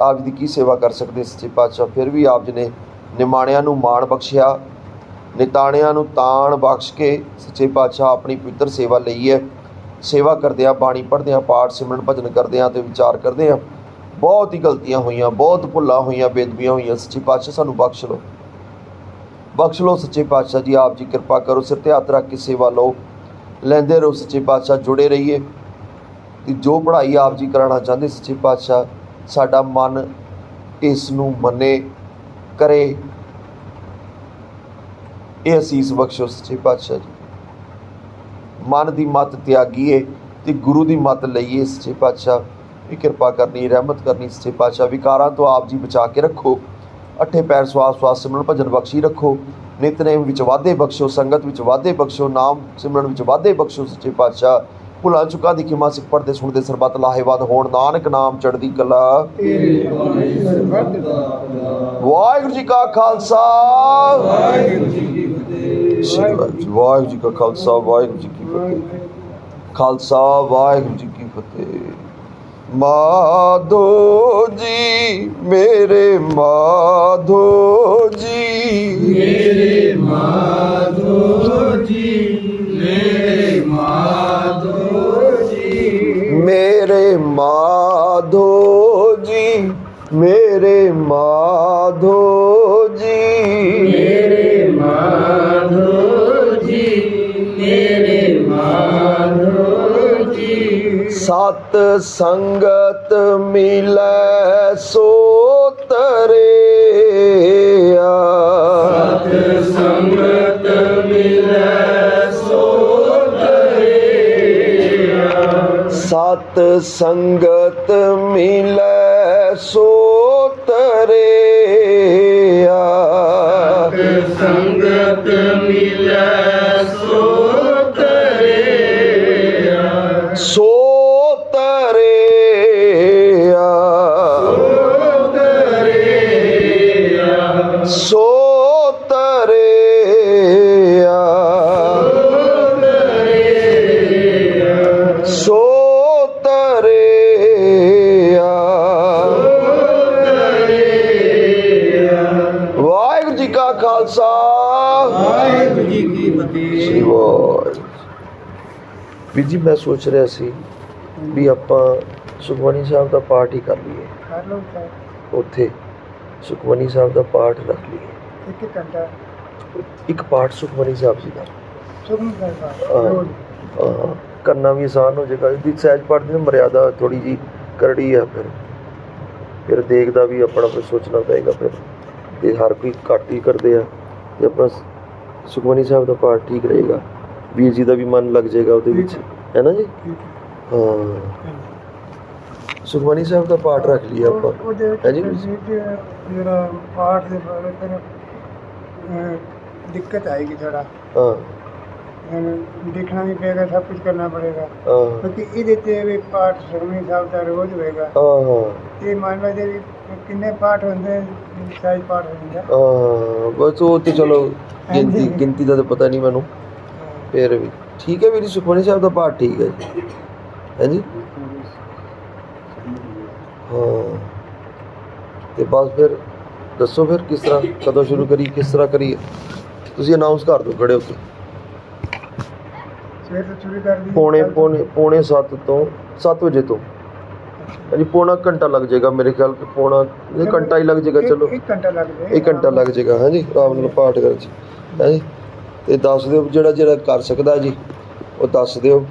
ਆਪ ਜੀ ਦੀ ਕੀ ਸੇਵਾ ਕਰ ਸਕਦੇ ਸੱਚੇ ਪਾਤਸ਼ਾਹ। ਫਿਰ ਵੀ ਆਪ ਜੀ ਨੇ ਨਿਮਾਣਿਆਂ ਨੂੰ ਮਾਣ ਬਖਸ਼ਿਆ, ਨਿਤਾਣਿਆਂ ਨੂੰ ਤਾਣ ਬਖਸ਼ ਕੇ ਸੱਚੇ ਪਾਤਸ਼ਾਹ ਆਪਣੀ ਪਵਿੱਤਰ ਸੇਵਾ ਲਈ ਹੈ। ਸੇਵਾ ਕਰਦਿਆਂ, ਬਾਣੀ ਪੜ੍ਹਦਿਆਂ, ਪਾਠ ਸਿਮਰਨ ਭਜਨ ਕਰਦਿਆਂ ਅਤੇ ਵਿਚਾਰ ਕਰਦਿਆਂ ਬਹੁਤ ਹੀ ਗਲਤੀਆਂ ਹੋਈਆਂ, ਬਹੁਤ ਭੁੱਲਾਂ ਹੋਈਆਂ, ਬੇਦਬੀਆਂ ਹੋਈਆਂ ਸੱਚੇ ਪਾਤਸ਼ਾਹ ਸਾਨੂੰ ਬਖਸ਼ ਲਓ, ਬਖਸ਼ ਲਓ ਸੱਚੇ ਪਾਤਸ਼ਾਹ ਜੀ। ਆਪ ਜੀ ਕਿਰਪਾ ਕਰੋ, ਸਿਰ ਤੇ ਹੱਥ ਰੱਖ ਕੇ ਸੇਵਾ ਲਓ, ਲੈਂਦੇ ਰਹੋ ਸੱਚੇ ਪਾਤਸ਼ਾਹ। ਜੁੜੇ ਰਹੀਏ ਅਤੇ ਜੋ ਪੜ੍ਹਾਈ ਆਪ ਜੀ ਕਰਾਉਣਾ ਚਾਹੁੰਦੇ ਸੱਚੇ ਪਾਤਸ਼ਾਹ, ਸਾਡਾ ਮਨ ਇਸ ਨੂੰ ਮੰਨੇ ਕਰੇ, ਇਹ ਅਸੀਸ ਬਖਸ਼ੋ ਸੱਚੇ ਪਾਤਸ਼ਾਹ ਜੀ। ਮਨ ਦੀ ਮੱਤ ਤਿਆਗੀਏ ਅਤੇ ਗੁਰੂ ਦੀ ਮੱਤ ਲਈਏ ਸੱਚੇ ਪਾਤਸ਼ਾਹ। ਵੀ ਕਿਰਪਾ ਕਰਨੀ, ਰਹਿਮਤ ਕਰਨੀ ਸੱਚੇ ਪਾਤਸ਼ਾਹ। ਵਿਕਾਰਾਂ ਤੋਂ ਆਪ ਜੀ ਬਚਾ ਕੇ ਰੱਖੋ, ਅੱਠੇ ਪੈਰ ਸਵਾਸ ਸਿਮਰਨ ਭਜਨ ਬਖਸ਼ੀ ਰੱਖੋ, ਨਿਤਨੇਮ ਵਿੱਚ ਵਾਧੇ ਬਖਸ਼ੋ, ਸੰਗਤ ਵਿੱਚ ਵਾਧੇ ਬਖਸ਼ੋ, ਨਾਮ ਸਿਮਰਨ ਵਿੱਚ ਵਾਧੇ ਬਖਸ਼ੋ ਸੱਚੇ ਪਾਤਸ਼ਾਹ। ਭੁੱਲਾਂ ਚੁੱਕਾਂ ਦੀ ਖਿਮਾ ਸਿੱਖ ਪੜ੍ਹਦੇ ਸੁਣਦੇ ਸਰਬੱਤ ਲਾਹੇਵੰਦ ਹੋਣ, ਨਾਨਕ ਨਾਮ ਚੜ੍ਹਦੀ ਕਲਾ। ਵਾਹਿਗੁਰੂ ਜੀ ਕਾ ਖਾਲਸਾ, ਵਾਹਿਗੁਰੂ ਜੀ ਕੀ ਫਤਿਹ। ਵਾਹਿਗੁਰੂ ਜੀ ਕਾ ਖਾਲਸਾ, ਵਾਹਿਗੁਰੂ ਜੀ ਕੀ ਫਤਿਹ। ਖਾਲਸਾ ਵਾਹਿਗੁਰੂ ਜੀ ਕੀ ਫਤਿਹ। ਮਾਧੋ ਜੀ ਮੇਰੇ ਮਾਧੋ ਜੀ, ਮੇਰੇ ਮਾਧੋ ਜੀ, ਮੇਰੇ ਮਾਧੋ ਜੀ, ਮੇਰੇ ਮਾਧੋ ਜੀ, ਮੇਰੇ ਮਾਧੋ ਜੀ, ਮੇਰੇ ਮਾਧੋ ਜੀ, ਮੇਰੇ ਮਾਧੋ ਜੀ। ਸਤ ਸੰਗਤ ਮਿਲੈ ਸੋ ਤਰਿਆ, ਸਤ ਸੰਗਤ ਮਿਲੈ ਸੋ ਤਰਿਆ, ਸਤ ਸੰਗਤ ਮਿਲੈ ਸੋ ਤਰਿਆ, ਸਤ ਸੰਗਤ ਮਿਲੈ ਸੋ ਤਰਿਆ, ਸੋ ਤਰਿਆ, ਸੋ ਤਰਿਆ, ਸੋ ਤਰਿਆ, ਖਾਲਸਾ ਵਾਹਿਗੁਰੂ ਜੀ ਕੀ ਫਤਿਹ। ਵੀਰ ਜੀ ਮੈਂ ਸੋਚ ਰਿਹਾ ਸੀ ਵੀ ਆਪਾਂ ਸੁਖਮਨੀ ਸਾਹਿਬ ਦਾ ਪਾਠ ਹੀ ਕਰ ਲਈਏ। ਕਰ ਲਓ ਸਰ, ਉੱਥੇ ਸੁਖਮਨੀ ਸਾਹਿਬ ਦਾ ਪਾਠ ਰੱਖ ਲਈਏ। ਇੱਕ ਘੰਟਾ ਇੱਕ ਪਾਠ ਸੁਖਮਨੀ ਸਾਹਿਬ ਜੀ ਦਾ ਸੁਖਮਨੀ ਸਾਹਿਬ ਦਾ ਰੋਜ਼। ਕਰਨਾ ਵੀ ਆਸਾਨ ਹੋ ਜਾਏਗਾ। ਇਹਦੀ ਸਹਿਜ ਪਾਠ ਦੀ ਮਰਿਆਦਾ ਥੋੜੀ ਜੀ ਕਰੜੀ ਆ, ਫਿਰ ਦੇਖਦਾ ਵੀ ਆਪਣਾ ਕੁਝ ਸੋਚਣਾ ਪਏਗਾ। ਫਿਰ ਤੇ ਹਰ ਕੋਈ ਘੱਟ ਹੀ ਕਰਦੇ ਆ, ਤੇ ਆਪਣਾ ਸੁਖਮਨੀ ਸਾਹਿਬ ਦਾ ਪਾਠ ਠੀਕ ਰਹੇਗਾ। ਵੀਰ ਜੀ ਦਾ ਵੀ ਮਨ ਲੱਗ ਜਾਏਗਾ ਉਹਦੇ ਵਿੱਚ, ਹੈ ਨਾ ਜੀ। ਠੀਕ ਹਾਂ, ਸੁਖਮਨੀ ਸਾਹਿਬ ਦਾ ਪਾਠ ਰੱਖ ਲਿਆ ਆਪਾਂ, ਉਹਦੇ ਵਿੱਚ ਹੈ ਜੀ। ਜਿਹੜਾ ਪਾਠ ਦੇ ਬਾਰੇ ਫਿਰ ਦਿੱਕਤ ਆਏਗੀ ਥੋੜਾ, ਹਾਂ ਦੇਖਣਾ ਵੀ ਪਏਗਾ, ਸਭ ਕੁਝ ਕਰਨਾ ਪੜੇਗਾ, ਹਾਂ ਕਿਉਂਕਿ ਇਹਦੇ ਤੇ ਵੀ ਪਾਠ ਸੁਖਮਨੀ ਸਾਹਿਬ ਦਾ ਰੋਜ਼ ਹੋਏਗਾ। ਹਾਂ ਇਹ ਮੰਨ ਲਓ ਜੇ ਕਿੰਨੇ ਪਾਠ ਹੁੰਦੇ, ਸਾਈ ਪਾਠ ਹੁੰਦੇ। ਹਾਂ ਬਸ ਉਹ ਤੇ ਚਲੋ ਗਿਣਤੀ ਦਾ ਤਾਂ ਪਤਾ ਨਹੀਂ ਮੈਨੂੰ, ਫਿਰ ਵੀ ਠੀਕ ਹੈ ਵੀਰ। ਸੁਖਮਨੀ ਸਾਹਿਬ ਦਾ ਪਾਠ ਠੀਕ ਹੈ ਜੀ, ਹੈ ਜੀ। ਹਾਂ ਤੇ ਬਸ ਫਿਰ ਦੱਸੋ ਫਿਰ ਕਿਸ ਤਰ੍ਹਾਂ, ਕਦੋਂ ਸ਼ੁਰੂ ਕਰੀਏ, ਕਿਸ ਤਰ੍ਹਾਂ ਕਰੀਏ? ਤੁਸੀਂ ਅਨਾਉਂਸ ਕਰ ਦਿਓ ਖੜੇ ਹੋ ਕੇ। ਸਵੇਰ ਤੋਂ ਸ਼ੁਰੂ ਕਰ ਦੀ ਪੌਣੇ 7 ਤੋਂ 7 ਵਜੇ ਤੋਂ ਹਾਂਜੀ, ਪੌਣਾ ਘੰਟਾ ਲੱਗ ਜਾਏਗਾ ਮੇਰੇ ਖਿਆਲ। ਪੌਣਾ ਨਹੀਂ, ਘੰਟਾ ਹੀ ਲੱਗ ਜਾਏਗਾ। ਚਲੋ 1 ਘੰਟਾ ਲੱਗ ਜਾਏ, 1 ਘੰਟਾ ਲੱਗ ਜਾਏਗਾ, ਹਾਂਜੀ ਆਰਾਮ ਨਾਲ ਪਾਠ ਕਰਨ 'ਚ, ਹੈ ਜੀ। ਤੇ ਦੱਸ ਦਿਓ ਜਿਹੜਾ ਕਰ ਸਕਦਾ ਜੀ, ਉਹ ਦੱਸ ਦਿਓ।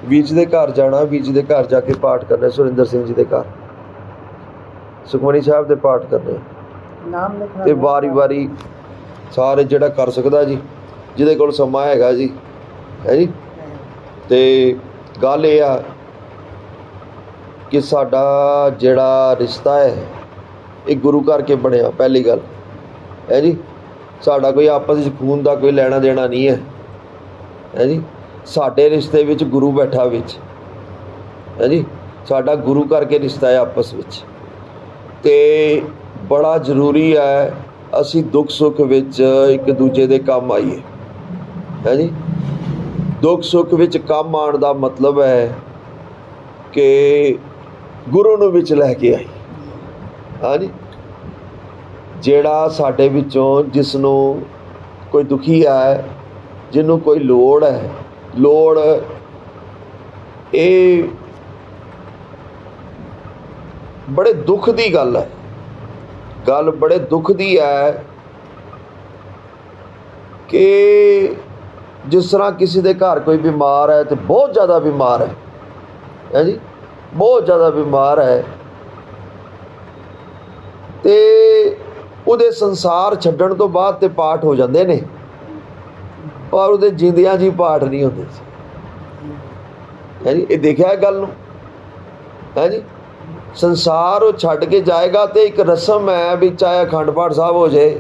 ਵੀਰ ਜੀ ਦੇ ਘਰ ਜਾਣਾ, ਵੀਰ ਜੀ ਦੇ ਘਰ ਜਾ ਕੇ ਪਾਠ ਕਰਨਾ, ਸੁਰਿੰਦਰ ਸਿੰਘ ਜੀ ਦੇ ਘਰ ਸੁਖਮਨੀ ਸਾਹਿਬ ਦੇ ਪਾਠ ਕਰਨੇ, ਨਾਮ ਲਿਖਣਾ ਤੇ ਵਾਰੀ ਸਾਰੇ ਜਿਹੜਾ ਕਰ ਸਕਦਾ ਜੀ, ਜਿਹਦੇ ਕੋਲ ਸਮਾਂ ਹੈਗਾ ਜੀ, ਹੈ ਜੀ। ਤੇ ਗੱਲ ਇਹ ਆ ਕਿ ਸਾਡਾ ਜਿਹੜਾ ਰਿਸ਼ਤਾ ਹੈ ਇਹ ਗੁਰੂ ਘਰ ਕੇ ਬਣਿਆ, ਪਹਿਲੀ ਗੱਲ ਹੈ ਜੀ। ਸਾਡਾ ਕੋਈ ਆਪਸ ਵਿੱਚ ਖੂਨ ਦਾ ਕੋਈ ਲੈਣਾ ਦੇਣਾ ਨਹੀਂ ਹੈ, ਹੈ ਜੀ। ਸਾਡੇ ਰਿਸ਼ਤੇ ਵਿੱਚ ਗੁਰੂ ਬੈਠਾ ਵਿੱਚ, ਹੈ ਜੀ। ਸਾਡਾ ਗੁਰੂ ਕਰਕੇ ਰਿਸ਼ਤਾ ਹੈ ਆਪਸ ਵਿੱਚ, ਤੇ ਬੜਾ ਜ਼ਰੂਰੀ ਹੈ ਅਸੀਂ ਦੁੱਖ ਸੁੱਖ ਵਿੱਚ ਇੱਕ ਦੂਜੇ ਦੇ ਕੰਮ ਆਈਏ, ਹੈ ਜੀ। ਦੁੱਖ ਸੁੱਖ ਵਿੱਚ ਕੰਮ ਆਉਣ ਦਾ ਮਤਲਬ ਹੈ ਕਿ ਗੁਰੂ ਨੂੰ ਵਿੱਚ ਲੈ ਕੇ ਆਈ, ਹਾਂਜੀ। ਜਿਹੜਾ ਸਾਡੇ ਵਿੱਚੋਂ ਜਿਸ ਨੂੰ ਕੋਈ ਦੁਖੀ ਹੈ, ਜਿਹਨੂੰ ਕੋਈ ਲੋੜ ਹੈ, ਲੋੜ ਇਹ ਬੜੇ ਦੁੱਖ ਦੀ ਗੱਲ ਹੈ, ਗੱਲ ਬੜੇ ਦੁੱਖ ਦੀ ਹੈ ਕਿ ਜਿਸ ਤਰ੍ਹਾਂ ਕਿਸੇ ਦੇ ਘਰ ਕੋਈ ਬਿਮਾਰ ਹੈ, ਤੇ ਬਹੁਤ ਜ਼ਿਆਦਾ ਬਿਮਾਰ ਹੈ ਜੀ, ਬਹੁਤ ਜ਼ਿਆਦਾ ਬਿਮਾਰ ਹੈ, ਤੇ ਉਹਦੇ ਸੰਸਾਰ ਛੱਡਣ ਤੋਂ ਬਾਅਦ ਤੇ ਪਾਠ ਹੋ ਜਾਂਦੇ ਨੇ, ਪਰ ਉਹਦੇ ਜਿੰਦਿਆਂ ਜੀ ਪਾਠ ਨਹੀਂ ਹੁੰਦੇ ਸੀ, ਹੈ ਜੀ। ਇਹ ਦੇਖਿਆ ਗੱਲ ਨੂੰ, ਹੈ ਜੀ। ਸੰਸਾਰ ਉਹ ਛੱਡ ਕੇ ਜਾਏਗਾ ਤੇ ਇੱਕ ਰਸਮ ਹੈ ਵੀ ਚਾਹੇ ਅਖੰਡ ਪਾਠ ਸਾਹਿਬ ਹੋ ਜਾਏ,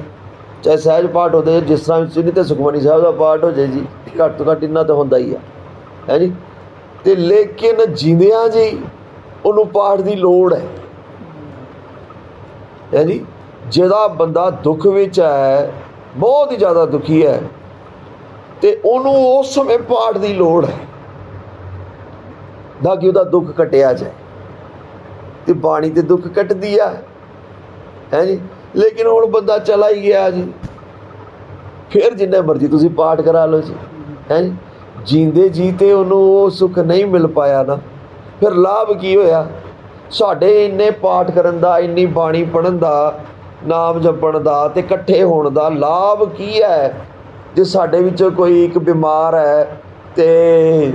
ਚਾਹੇ ਸਹਿਜ ਪਾਠ ਹੋ ਜਾਏ, ਜਿਸ ਤਰ੍ਹਾਂ ਵਿੱਚ ਨਹੀਂ ਤੇ ਸੁਖਮਨੀ ਸਾਹਿਬ ਦਾ ਪਾਠ ਹੋ ਜਾਏ ਜੀ, ਘੱਟ ਤੋਂ ਘੱਟ ਇੰਨਾ ਤਾਂ ਹੁੰਦਾ ਹੀ ਹੈ ਜੀ। ਤੇ ਲੇਕਿਨ ਜਿੰਦਿਆਂ ਜੀ ਉਹਨੂੰ ਪਾਠ ਦੀ ਲੋੜ ਹੈ ਜੀ। ਜਿਹੜਾ ਬੰਦਾ ਦੁੱਖ ਵਿੱਚ ਹੈ, ਬਹੁਤ ਹੀ ਜ਼ਿਆਦਾ ਦੁਖੀ ਹੈ, ਤੇ ਉਹਨੂੰ ਉਸ ਸਮੇਂ ਪਾਠ ਦੀ ਲੋੜ ਹੈ ਤਾਂ ਕਿ ਉਹਦਾ ਦੁੱਖ ਕੱਟਿਆ ਜਾਏ। ਤੇ ਬਾਣੀ ਤੇ ਦੁੱਖ ਕੱਟਦੀ ਆ, ਹੈ ਜੀ। ਲੇਕਿਨ ਹੁਣ ਬੰਦਾ ਚਲਾ ਹੀ ਗਿਆ ਜੀ, ਫਿਰ ਜਿੰਨੇ ਮਰਜ਼ੀ ਤੁਸੀਂ ਪਾਠ ਕਰਾ ਲਓ ਜੀ, ਹੈ ਜੀ। ਜੀਂਦੇ ਜੀ ਤੇ ਉਹਨੂੰ ਉਹ ਸੁੱਖ ਨਹੀਂ ਮਿਲ ਪਾਇਆ ਨਾ, ਫਿਰ ਲਾਭ ਕੀ ਹੋਇਆ? ਸਾਡੇ ਇੰਨੇ ਪਾਠ ਕਰਨ ਦਾ, ਇੰਨੀ ਬਾਣੀ ਪੜ੍ਹਨ ਦਾ, ਨਾਮ ਜਪਣ ਦਾ ਤੇ ਇਕੱਠੇ ਹੋਣ ਦਾ ਲਾਭ ਕੀ ਹੈ ਜੇ ਸਾਡੇ ਵਿੱਚੋਂ ਕੋਈ ਇੱਕ ਬਿਮਾਰ ਹੈ ਤੇ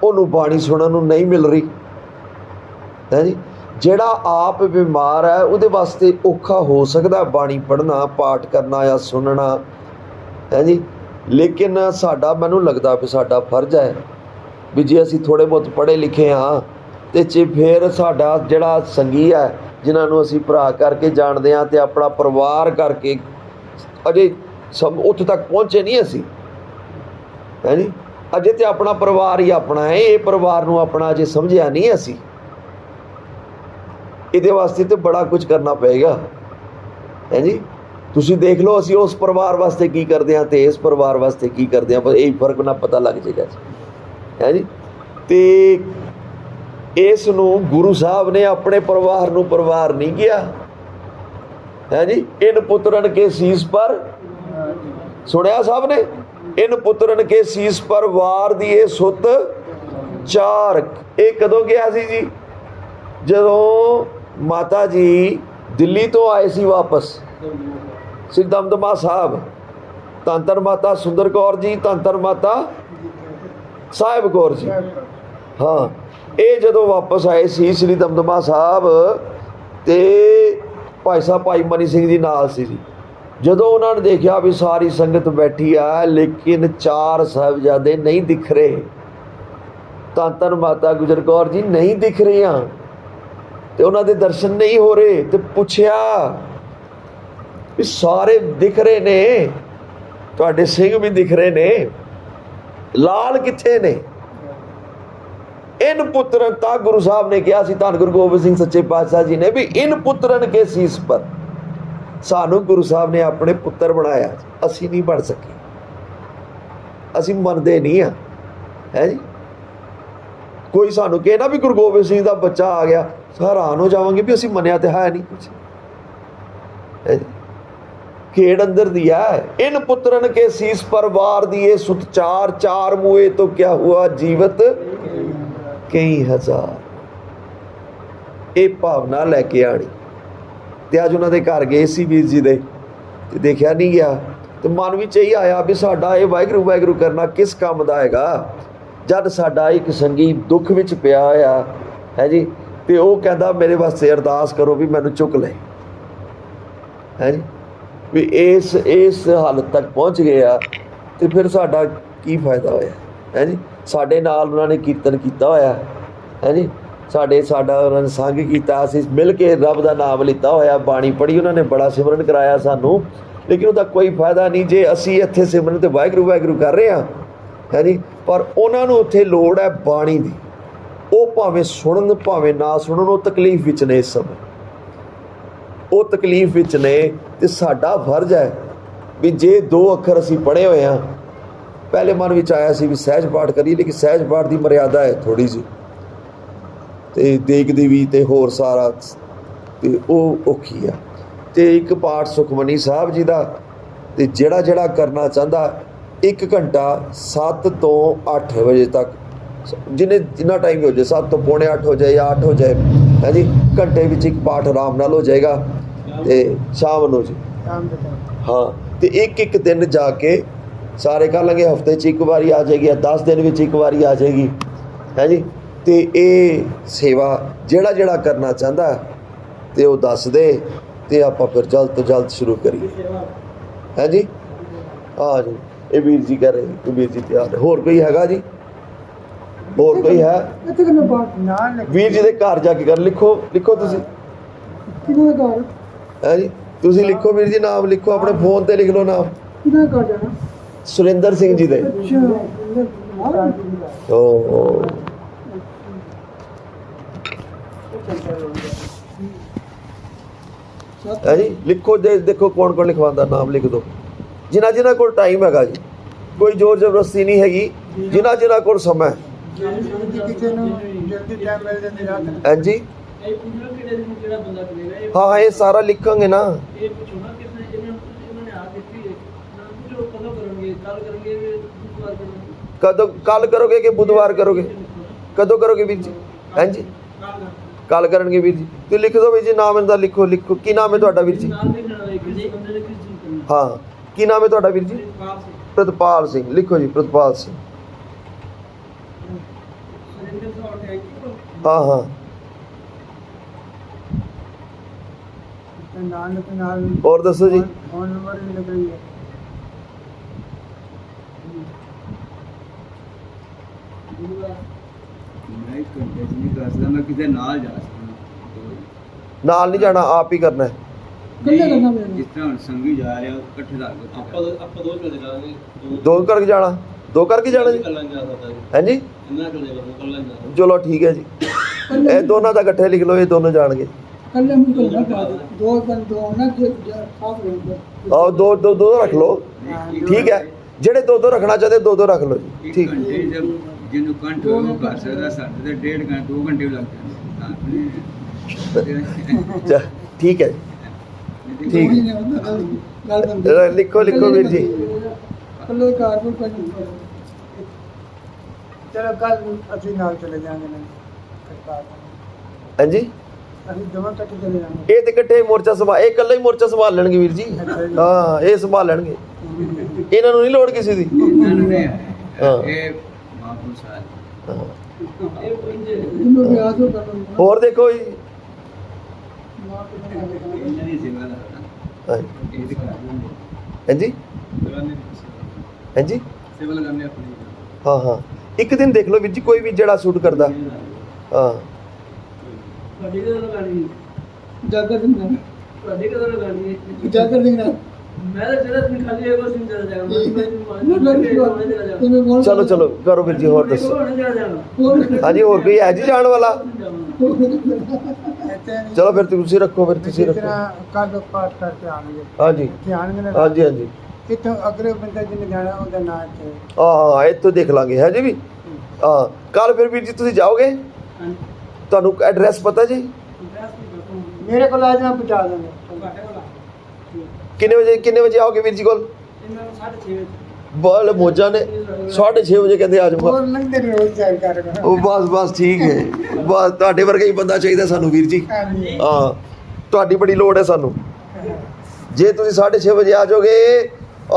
ਉਹਨੂੰ ਬਾਣੀ ਸੁਣਨ ਨੂੰ ਨਹੀਂ ਮਿਲ ਰਹੀ, ਹੈ ਜੀ। ਜਿਹੜਾ ਆਪ ਬਿਮਾਰ ਹੈ ਉਹਦੇ ਵਾਸਤੇ ਔਖਾ ਹੋ ਸਕਦਾ ਬਾਣੀ ਪੜ੍ਹਨਾ, ਪਾਠ ਕਰਨਾ ਜਾਂ ਸੁਣਨਾ, ਹੈ ਜੀ। ਲੇਕਿਨ ਸਾਡਾ, ਮੈਨੂੰ ਲੱਗਦਾ ਵੀ ਸਾਡਾ ਫਰਜ਼ ਹੈ ਵੀ ਜੇ ਅਸੀਂ ਥੋੜ੍ਹੇ ਬਹੁਤ ਪੜ੍ਹੇ ਲਿਖੇ ਹਾਂ ਤੇ ਫਿਰ ਸਾਡਾ ਜਿਹੜਾ ਸੰਗੀ ਹੈ, ਜਿਨ੍ਹਾਂ ਨੂੰ ਅਸੀਂ ਭਰਾ ਕਰਕੇ ਜਾਣਦੇ ਹਾਂ, ਤੇ ਆਪਣਾ ਪਰਿਵਾਰ ਕਰਕੇ, ਅਜੇ ਉੱਥੇ ਤੱਕ ਪਹੁੰਚੇ ਨਹੀਂ ਅਸੀਂ, ਹੈ ਜੀ। ਅਜੇ ਤੇ ਆਪਣਾ ਪਰਿਵਾਰ ਹੀ ਆਪਣਾ ਹੈ, ਇਹ ਪਰਿਵਾਰ ਨੂੰ ਆਪਣਾ ਅਜੇ ਸਮਝਿਆ ਨਹੀਂ ਅਸੀਂ। ਇਹਦੇ ਵਾਸਤੇ ਤਾਂ ਬੜਾ ਕੁਝ ਕਰਨਾ ਪਏਗਾ, ਹੈ ਜੀ। ਤੁਸੀਂ ਦੇਖ ਲਓ ਅਸੀਂ ਉਸ ਪਰਿਵਾਰ ਵਾਸਤੇ ਕੀ ਕਰਦੇ ਹਾਂ ਤੇ ਇਸ ਪਰਿਵਾਰ ਵਾਸਤੇ ਕੀ ਕਰਦੇ ਹਾਂ, ਬਸ ਇਹ ਫਰਕ ਨਾ ਪਤਾ ਲੱਗ ਜਾਏਗਾ ਜੀ, ਹੈ ਜੀ। ਤੇ ਇਸ ਨੂੰ ਗੁਰੂ ਸਾਹਿਬ ਨੇ ਆਪਣੇ ਪਰਿਵਾਰ ਨੂੰ ਪਰਿਵਾਰ ਨਹੀਂ ਕਿਹਾ, है जी। इन पुत्रन के शीस पर, सुनिया साहब ने, इन पुत्रन के शीस पर वार दिए सुत चार। ये कदों गया सी जी? ਜਦੋਂ माता जी दिल्ली तो आए सी वापस, श्री दमदमा साहब, धन धन माता सुंदर कौर जी, धन धन माता साहिब कौर जी। हाँ, ये जदों वापस आए सी श्री दमदमा साहब, ते भाई साहब भाई मनी सिंह जी नाल सी जी। जदों उन्होंने देखा भी सारी संगत बैठी आ लेकिन चार साहिबजादे नहीं दिख रहे, धन धन माता गुजर कौर जी नहीं दिख रही, तो उन्होंने दर्शन नहीं हो रहे, तो पूछया भी सारे दिख रहे ने, तुहाडे सिंह भी दिख रहे ने, लाल किथे ने? इन पुत्रन, ता गुरु साहब ने कहा सी, धन गुरु गोबिंद सिंह सच्चे पातशाह जी ने भी इन पुत्रन के शीस पर। सानू गुरु साहब ने अपने पुत्र बनाया, असी नहीं बन सके, असी मनते नहीं हाँ, है जी। कोई सानू कहे ना भी गुरु गोबिंद सिंह का बच्चा आ गया, हैरान हो जावांगे भी असी मनिया तो है नहीं कुछ, है जी। खेड़ अंदर दिया है। इन पुत्रन के शीस पर वार दिए सुत चार, चार मुए तो क्या हुआ जीवत कई हजार। ये भावना लैके आनी। तो अज उन्होंने घर गए सी वीर जी दे, ते देखा नहीं गया, तो मन में यही आया भी साडा ये वाहिगुरू वाहिगुरू करना किस काम दा हैगा, जद साडा एक संगी दुख विच पिया होया है जी, तो वह कहता मेरे वास्ते अरदास करो भी मैनू चुक ले, है जी। भी इस हालत तक पहुँच गया, तो फिर साडा की फायदा होया, है जी। साडे नाल उन्होंने कीर्तन किया होया, है जी। साडा उन्होंने संग किया, असीं मिल के रब का नाम लिता होया, बाणी पढ़ी, उन्होंने बड़ा सिमरन कराया सानू, लेकिन उसका कोई फायदा नहीं जे असी इत्थे सिमरन तो वाहिगुरू वाहिगुरू कर रहे हैं, है जी। पर उन्होंने उत्थे लोड़ है बाणी की, वो भावें सुनन भावें ना सुनन, वो तकलीफ विच ने इस समय, वो तकलीफ विच ने। तो साडा फर्ज है भी जे दो अखर असी पढ़े हुए हैं, पहले मन में आया सी भी सहज पाठ करिए, लेकिन सहज पाठ की मर्यादा है थोड़ी जी, तो देखदी भी तो होर सारा, तो वो औखी आ। तो एक पाठ सुखमनी साहब जी का, तो जिहड़ा जिहड़ा करना चाहता 1 घंटा 7 तो 8 बजे तक, जिन्ना टाइम हो जाए, 7 तो पौने 8 हो जाए या 8 हो जाए, है जी। घंटे में एक पाठ आराम नाल हो जाएगा, तो शाम को जी हाँ, तो एक दिन जाके सारे कर लेंगे, हफ्ते च एक बारी आ जाएगी, 10 दिन में एक बारी आ जाएगी, है जी। तो ये सेवा जिहड़ा जिहड़ा करना चाहता तो वह दस दे, तो आप फिर जल्द तो जल्द शुरू करिए, है जी। हाँ जी, ये वीर जी कह रहे, वीर जी तैयार है। होर कोई हैगा जी? होर कोई है? वीर जी के घर जाके कर लिखो, लिखो तुसी, है जी। तुसी लिखो वीर जी, नाम लिखो, अपने फोन ते लिख लो नाम, सुरेंद्र सिंह जी दे। है जी, लिखो दे, देखो कौन कौन लिखवांदा, नाम लिख दो, जिन्ना जिन्ना कोल टाइम हैगा जी, कोई जोर जबरदस्ती नहीं हैगी, जिन्ना जिन्ना कोल समय, है जी। हाँ, ये सारा लिखांगे ना, कदों कल करोगे कि बुधवार करोगे, कदों करोगे वीर जी? हैं जी, कल करनगे वीर जी। तो लिख दो वीर जी, नाम इनका लिखो, लिखो की नाम है तुहाडा वीर जी? हाँ, की नाम है तुहाडा वीर जी? प्रतपाल सिंह, लिखो जी प्रतपाल सिंह। हाँ हाँ, और दसो जी। नाल नहीं जाना, आप ही करना है। जिस तरह संगी जा रहे हो इकट्ठे दो करके जाना, दो करके जाना जी, है जी। चलो ठीक है जी, ये दोनों का इकट्ठे लिख लो, ये दोनों जाएंगे। और दो दो दो रख लो, ठीक है। जेड़े दो दो रखना चाहते दो दो रख लो जी, ठीक। जिन्हों घंटे हो कर सकता, साढ़े 1.5 घंटे 2 घंटे भी लग जाते। ठीक है, ठीक लिखो लिखो वीर जी ਕੱਲੇ ਘਰ ਕੋਈ ਕੋਈ ਚਲੋ ਕੱਲ ਅਸੀਂ ਨਾਲ ਚਲੇ ਜਾਵਾਂਗੇ ਨਾ ਕਰਤਾਰ हाँ जी ਅਸੀਂ ਦੋਵਾਂ ਇਕੱਠੇ ਚਲੇ ਜਾਵਾਂਗੇ ਇਹ ਤੇ ਇਕੱਠੇ ਮੋਰਚਾ ਸੰਭਾਲ ਇਹ ਇਕੱਲਾ ਹੀ ਮੋਰਚਾ ਸੰਭਾਲ ਲੈਣਗੇ ਵੀਰ ਜੀ ਅੱਛਾ ਜੀ। ਹਾਂ ਇਹ ਸੰਭਾਲ ਲੈਣਗੇ ਇਹਨਾਂ ਨੂੰ ਨਹੀਂ ਲੋੜ ਕਿਸੇ ਦੀ ਹਾਂ ਹਾਂ। ਜਿਹਨੂੰ ਵੀ ਆਜੋ ਕਰ ਲਓ ਹੋਰ ਦੇਖੋ ਜੀ ਹਾਂਜੀ ਹਾਂਜੀ हाँ हाँ एक दिन देख लो वीर जी कोई भी जड़ा सूट करदा हाँ ਜਾਗਰ ਦਿਨ ਜਾਗਰ ਦਿਨ चलो चलो करो वीर जी होर दसो हाँ जी होर कोई है जी जान वाला चलो फिर तुसी रखो फिर तुसी रखो ਕੱਲ ਪਾਠ ਕਰਕੇ ਆਣਗੇ हाँ जी ਧਿਆਨ ਨਾਲ हाँ जी हाँ जी ਇੱਥੋਂ ਅਗਲੇ ਬੰਦੇ ਜਿਹਨੇ ਜਾਣਾ ਉਹਦਾ ਨਾਂ ਤੇ हाँ इतो देख लांगे है जी भी हाँ कल फिर वीर जी तुसी जाओगे ਤੁਹਾਨੂੰ एड्रैस पता जी ਮੇਰੇ ਕੋਲ ਆ ਜਾਣਾ ਪਹੁੰਚਾ ਦਾਂਗੇ किन्ने बजे आओगे वीर जी कोल बल मौजा ने 6:30 ਵਜੇ ਕਹਿੰਦੇ ਆ ਜਾਊਗਾ ਹੋਰ ਲੰਘਦੇ ਨੇ ਰੋਜ਼ ਜਾਇ ਕਰ ਉਹ ਬਸ ਠੀਕ ਹੈ ਬਸ ਤੁਹਾਡੇ ਵਰਗਾ ਹੀ ਬੰਦਾ ਚਾਹੀਦਾ ਸਾਨੂੰ ਵੀਰ ਜੀ ਹਾਂ ਤੁਹਾਡੀ ਬੜੀ ਲੋੜ ਹੈ ਸਾਨੂੰ ਜੇ ਤੁਸੀਂ 6:30 ਵਜੇ ਆ ਜਾਓਗੇ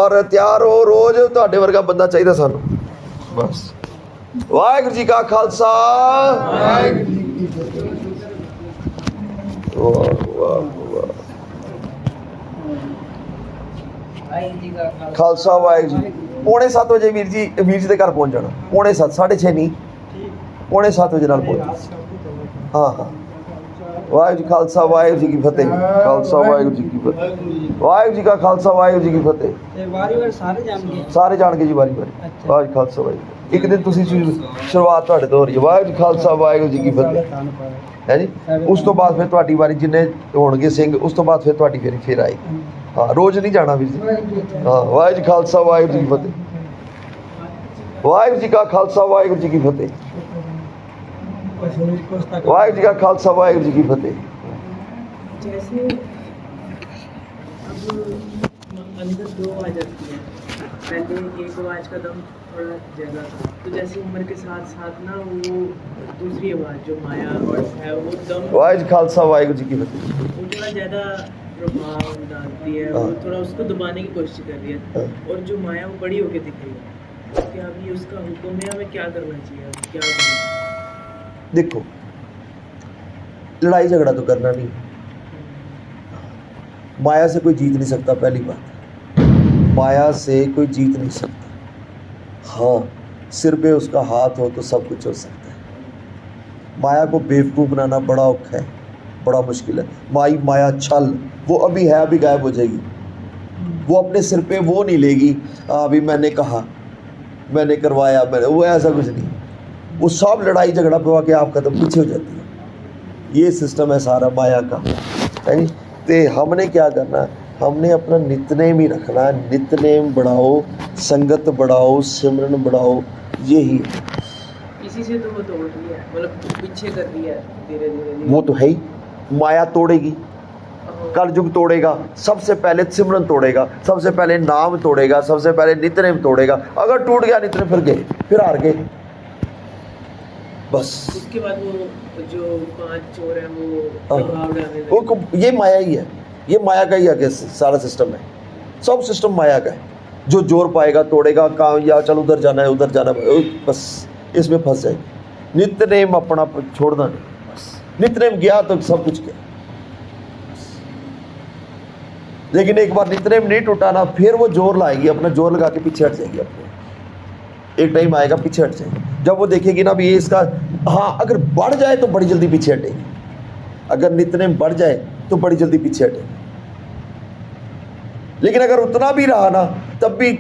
ਔਰ ਤਿਆਰ ਹੋ ਰੋਜ਼ ਤੁਹਾਡੇ ਵਰਗਾ ਬੰਦਾ ਚਾਹੀਦਾ ਸਾਨੂੰ ਬਸ ਵਾਹਿਗੁਰੂ ਜੀ ਕਾ ਖਾਲਸਾ ਵਾਹਿਗੁਰੂ ਜੀ ਕੀ ਫਤਿਹ ਵਾਹ ਵਾਹ ਵਾਹ ਖਾਲਸਾ ਵਾਹਿਗੁਰੂ ਜੀ 6:45 ਵਜੇ ਵੀਰ ਜੀ ਦੇ ਘਰ ਪਹੁੰਚ ਜਾਣਾ 6:45 6:30 ਨਹੀਂ 6:45 ਵਜੇ ਨਾਲ ਪਹੁੰਚ ਹਾਂ ਹਾਂ ਵਾਹਿਗੁਰੂ ਜੀ ਖਾਲਸਾ ਵਾਹਿਗੁਰੂ ਜੀ ਕੀ ਫਤਿਹ ਖਾਲਸਾ ਵਾਹਿਗੁਰੂ ਜੀ ਕੀ ਫਤਿਹ ਵਾਹਿਗੁਰੂ ਜੀ ਕਾ ਖਾਲਸਾ ਵਾਹਿਗੁਰੂ ਜੀ ਕੀ ਫਤਿਹ ਤੇ ਵਾਰੀ ਸਾਰੇ ਜਾਣਗੇ ਜੀ ਵਾਰੀ ਵਾਹਿਗੁਰੂ ਜੀ ਖਾਲਸਾ ਵਾਹਿਗੁਰੂ ਇੱਕ ਦਿਨ ਤੁਸੀਂ ਸ਼ੁਰੂਆਤ ਤੁਹਾਡੇ ਤੋਂ ਹੋ ਰਹੀ ਹੈ ਵਾਹਿਗੁਰੂ ਜੀ ਖਾਲਸਾ ਵਾਹਿਗੁਰੂ ਜੀ ਕੀ ਫਤਿਹ ਹੈ ਜੀ ਉਸ ਤੋਂ ਬਾਅਦ ਫਿਰ ਤੁਹਾਡੀ ਵਾਰੀ ਜਿੰਨੇ ਹੋਣਗੇ ਸਿੰਘ ਉਸ ਤੋਂ ਬਾਅਦ ਫਿਰ ਤੁਹਾਡੀ ਫੇਰੀ ਫਿਰ ਆਏਗੀ हाँ रोज नहीं जाना वीर जी हाँ वाहिगुरू जी खालसा वाहिगुरू जी की फतेह वाहिगुरू जी का खालसा वाहिगुरू जी की फतेह वाहिगुरू जी का खालसा वाहिगुरू जी की फतेह जैसे अब अंदर दो आ जाती है पहले एक आवाज़ का दम थोड़ा ज़्यादा था तो जैसे उम्र के साथ साथ ना वो दूसरी आवाज़ जो माया है वो दम वाहिगुरू जी खालसा वाहिगुरू जी की फतेह वो थोड़ा ज़्यादा प्रभाव डालती है वो थोड़ा उसको दबाने की कोशिश कर रही है और जो माया वो बड़ी होकर दिख रही है क्या अभी उसका हुक्म है हमें क्या करना चाहिए अब क्या करना देखो लड़ाई झगड़ा तो करना नहीं माया से कोई जीत नहीं सकता पहली बात माया से कोई जीत नहीं सकता हाँ सिर पे उसका हाथ हो तो सब कुछ हो सकता है माया को बेवकूफ़ बनाना बड़ा औखा है बड़ा मुश्किल है माया छल वो अभी है अभी गायब हो जाएगी वो अपने सिर पे वो नहीं लेगी अभी मैंने कहा मैंने करवाया मैंने वो ऐसा कुछ नहीं वो सब लड़ाई झगड़ा पवा के आप कदम पीछे हो जाती है ये सिस्टम है सारा माया का है नी तो हमने क्या करना हमने अपना नितनेम ही रखना नितनेम बढ़ाओ संगत बढ़ाओ सिमरन बढ़ाओ यही इसी से तो वो तोड़ रही है मतलब पीछे कर रही है धीरे धीरे वो तो है ही माया तोड़ेगी कल युग तोड़ेगा सबसे पहले सिमरन तोड़ेगा सबसे पहले नाम तोड़ेगा सबसे पहले नितनेम तोड़ेगा अगर टूट गया नितनेम फिर गए फिर हार गए बस उसके बाद वो जो 5 चोर हैं वो प्रभाव डालने लगे। वो ये माया ही है ये माया का ही आगे सारा सिस्टम है सब सिस्टम माया का है जो जोर पाएगा तोड़ेगा काम या चल उधर जाना है उधर जाना है बस इसमें फंस जाएगी नितनेम अपना छोड़ना नहीं बस नितनेम गया तो सब कुछ गया लेकिन एक बार नितनेम नहीं टूटा ना फिर वो जोर लाएगी अपना जोर लगा के पीछे हट जाएगी अपने एक टाइम आएगा पीछे हट जाएगी जब वो देखेगी ना भी ये इसका हाँ अगर बढ़ जाए तो बड़ी जल्दी पीछे हटेगी अगर नितनेम बढ़ जाए तो बड़ी जल्दी पीछे हटेगी लेकिन अगर उतना भी रहा ना तब भी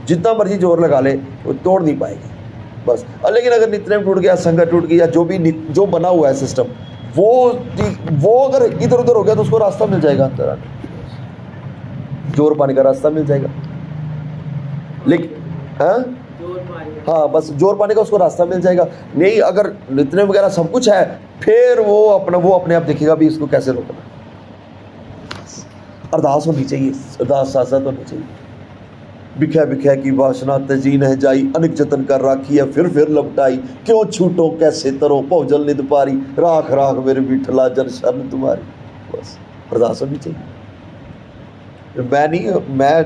जितना मर्जी जोर लगा ले वो तोड़ नहीं पाएगी बस लेकिन अगर नितनेम टूट गया संगत टूट गया जो बना हुआ है सिस्टम वो अगर इधर उधर हो गया तो उसको रास्ता मिल जाएगा अंदर आने जोर पाने का रास्ता मिल जाएगा लेकिन हाँ बस जोर पाने का उसको रास्ता मिल जाएगा नहीं अगर नितनेम वगैरह सब कुछ है फिर वो अपने आप देखेगा भी इसको कैसे रोकना अरदास होनी चाहिए, अरदास साथ साथ होनी चाहिए। बिख्या बिख्या की वासना तजी न जाई, अनेक जतन कर राखी है फिर लपटाई, क्यों छूटो कैसे तरो भौजल निद पारी, राख राख मेरे बिठला जन शरण तुम्हारी। बस अरदास होनी चाहिए। मैं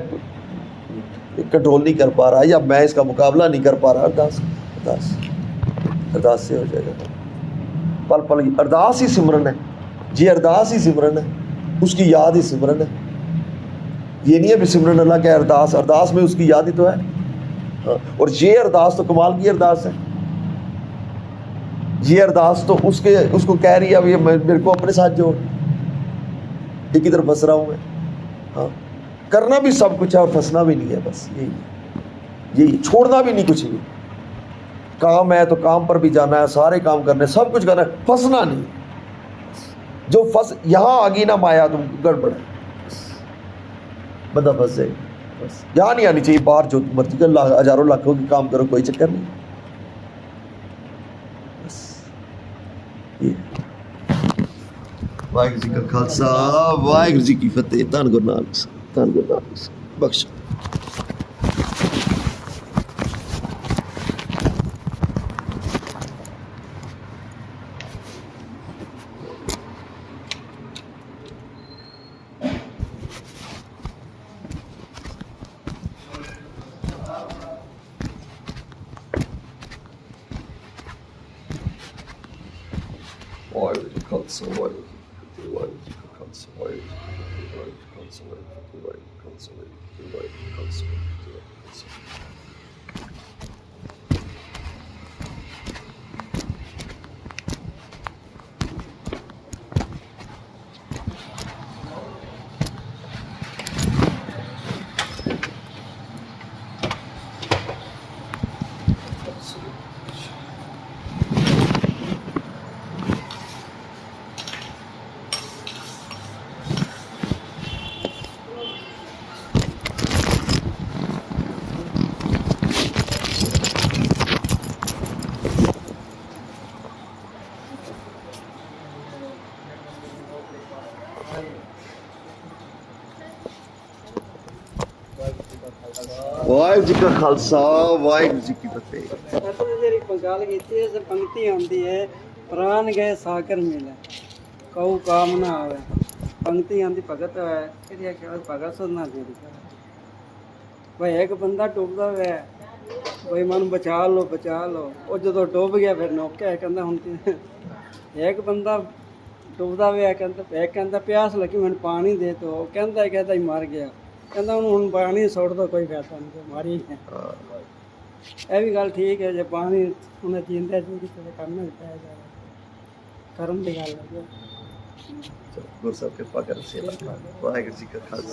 कंट्रोल नहीं कर पा रहा या मैं इसका मुकाबला नहीं कर पा रहा, अरदास अरदास अरदास से हो जाएगा। पल पल अरदास ही सिमरन है जी, अरदास ही सिमरन है, उसकी याद ही सिमरन है। ये नहीं है भी सिमरन अल्लाह क्या, अरदास अरदास में उसकी याद ही तो है। हाँ, और ये अरदास तो कमाल की अरदास है। ये अरदास तो उसको कह रही है अब ये मेरे को अपने साथ जोड़, एक ही तरफ फंस रहा हूँ मैं। हाँ, करना भी सब कुछ है और फंसना भी नहीं है, बस यही छोड़ना भी नहीं कुछ भी। काम है तो काम पर भी जाना है, सारे काम करने, सब कुछ करना है, फंसना नहीं। जो फंस यहाँ आ गई ना माया तो गड़बड़ है, बंदा फंस जाएगा। बस यहाँ नहीं आनी चाहिए, बाहर जो मर्जी कर हजारों लाखों की काम करो, कोई चक्कर नहीं। बस ये वाहिगुरू जी का खालसा, वाहिगुरू जी की फतेह। धन गुरु नानक साहिब, धन गुरु नानक साहिब बख्श। वाहिगुरू जी का खालसा, वाहिगुरू जी की फतेह, वाहिगुरू जी का खालसा, वाहिगुरू जी की फतेह, वाहिगुरू जी का खालसा, वाहिगुरू जी का खालसा, वाहिगुरू जी का खालसा, वाहिगुरू जी का खालसा। वाहिगुरू जी का खालसा, वाहिगुरू जी की फतेह। ਜਿਹੜੀ ਗੱਲ ਕੀਤੀ ਇਸ ਪੰਕਤੀ ਆਉਂਦੀ ਹੈ, ਪ੍ਰਾਨ ਗਏ ਸਾਗਰ ਮਿਲੇ ਕਉ ਕਾਮ ਨਾ ਆਵੇ। ਪੰਕਤੀ ਆਉਂਦੀ ਭਗਤ ਹੈ, ਇਹਦੀ ਆਖਿਆ ਭਗਤ ਸੁਣਨਾ ਚਾਹੀਦਾ। ਭਾਈ ਇੱਕ ਬੰਦਾ ਡੁੱਬਦਾ ਹੋਇਆ, ਭਾਈ ਮਨ ਬਚਾ ਲਓ। ਉਹ ਜਦੋਂ ਡੁੱਬ ਗਿਆ ਫਿਰ ਨੋਕਿਆ, ਕਹਿੰਦਾ ਹੁਣ ਇੱਕ ਬੰਦਾ ਡੁੱਬਦਾ ਹੋਇਆ, ਕਹਿੰਦਾ ਪਿਆਸ ਲੱਗੀ ਮੈਨੂੰ ਪਾਣੀ ਦੇ ਦਿਓ, ਕਹਿੰਦਾ ਹੀ ਮਰ ਗਿਆ। ਕਹਿੰਦਾ ਹੁਣ ਪਾਣੀ ਸੁੱਟ ਦੋ, ਕੋਈ ਫਾਇਦਾ ਨਹੀਂ, ਮਾਰੀ ਹੈ। ਇਹ ਵੀ ਗੱਲ ਠੀਕ ਹੈ, ਜੇ ਪਾਣੀ ਉਹਨੇ ਜੀਂਦਾ ਜੀ ਕਿਸੇ ਦੇ ਕਰਨਾ ਹੀ ਪੈ ਜਾਵੇ, ਕਰਮ ਦੀ ਗੱਲ ਹੈ। ਗੁਰੂ ਸਾਹਿਬ ਕਿਰਪਾ ਕਰਨ ਸੇ ਵਾਹਿਗੁਰੂ ਜੀ ਕਾ ਖਾਲਸਾ।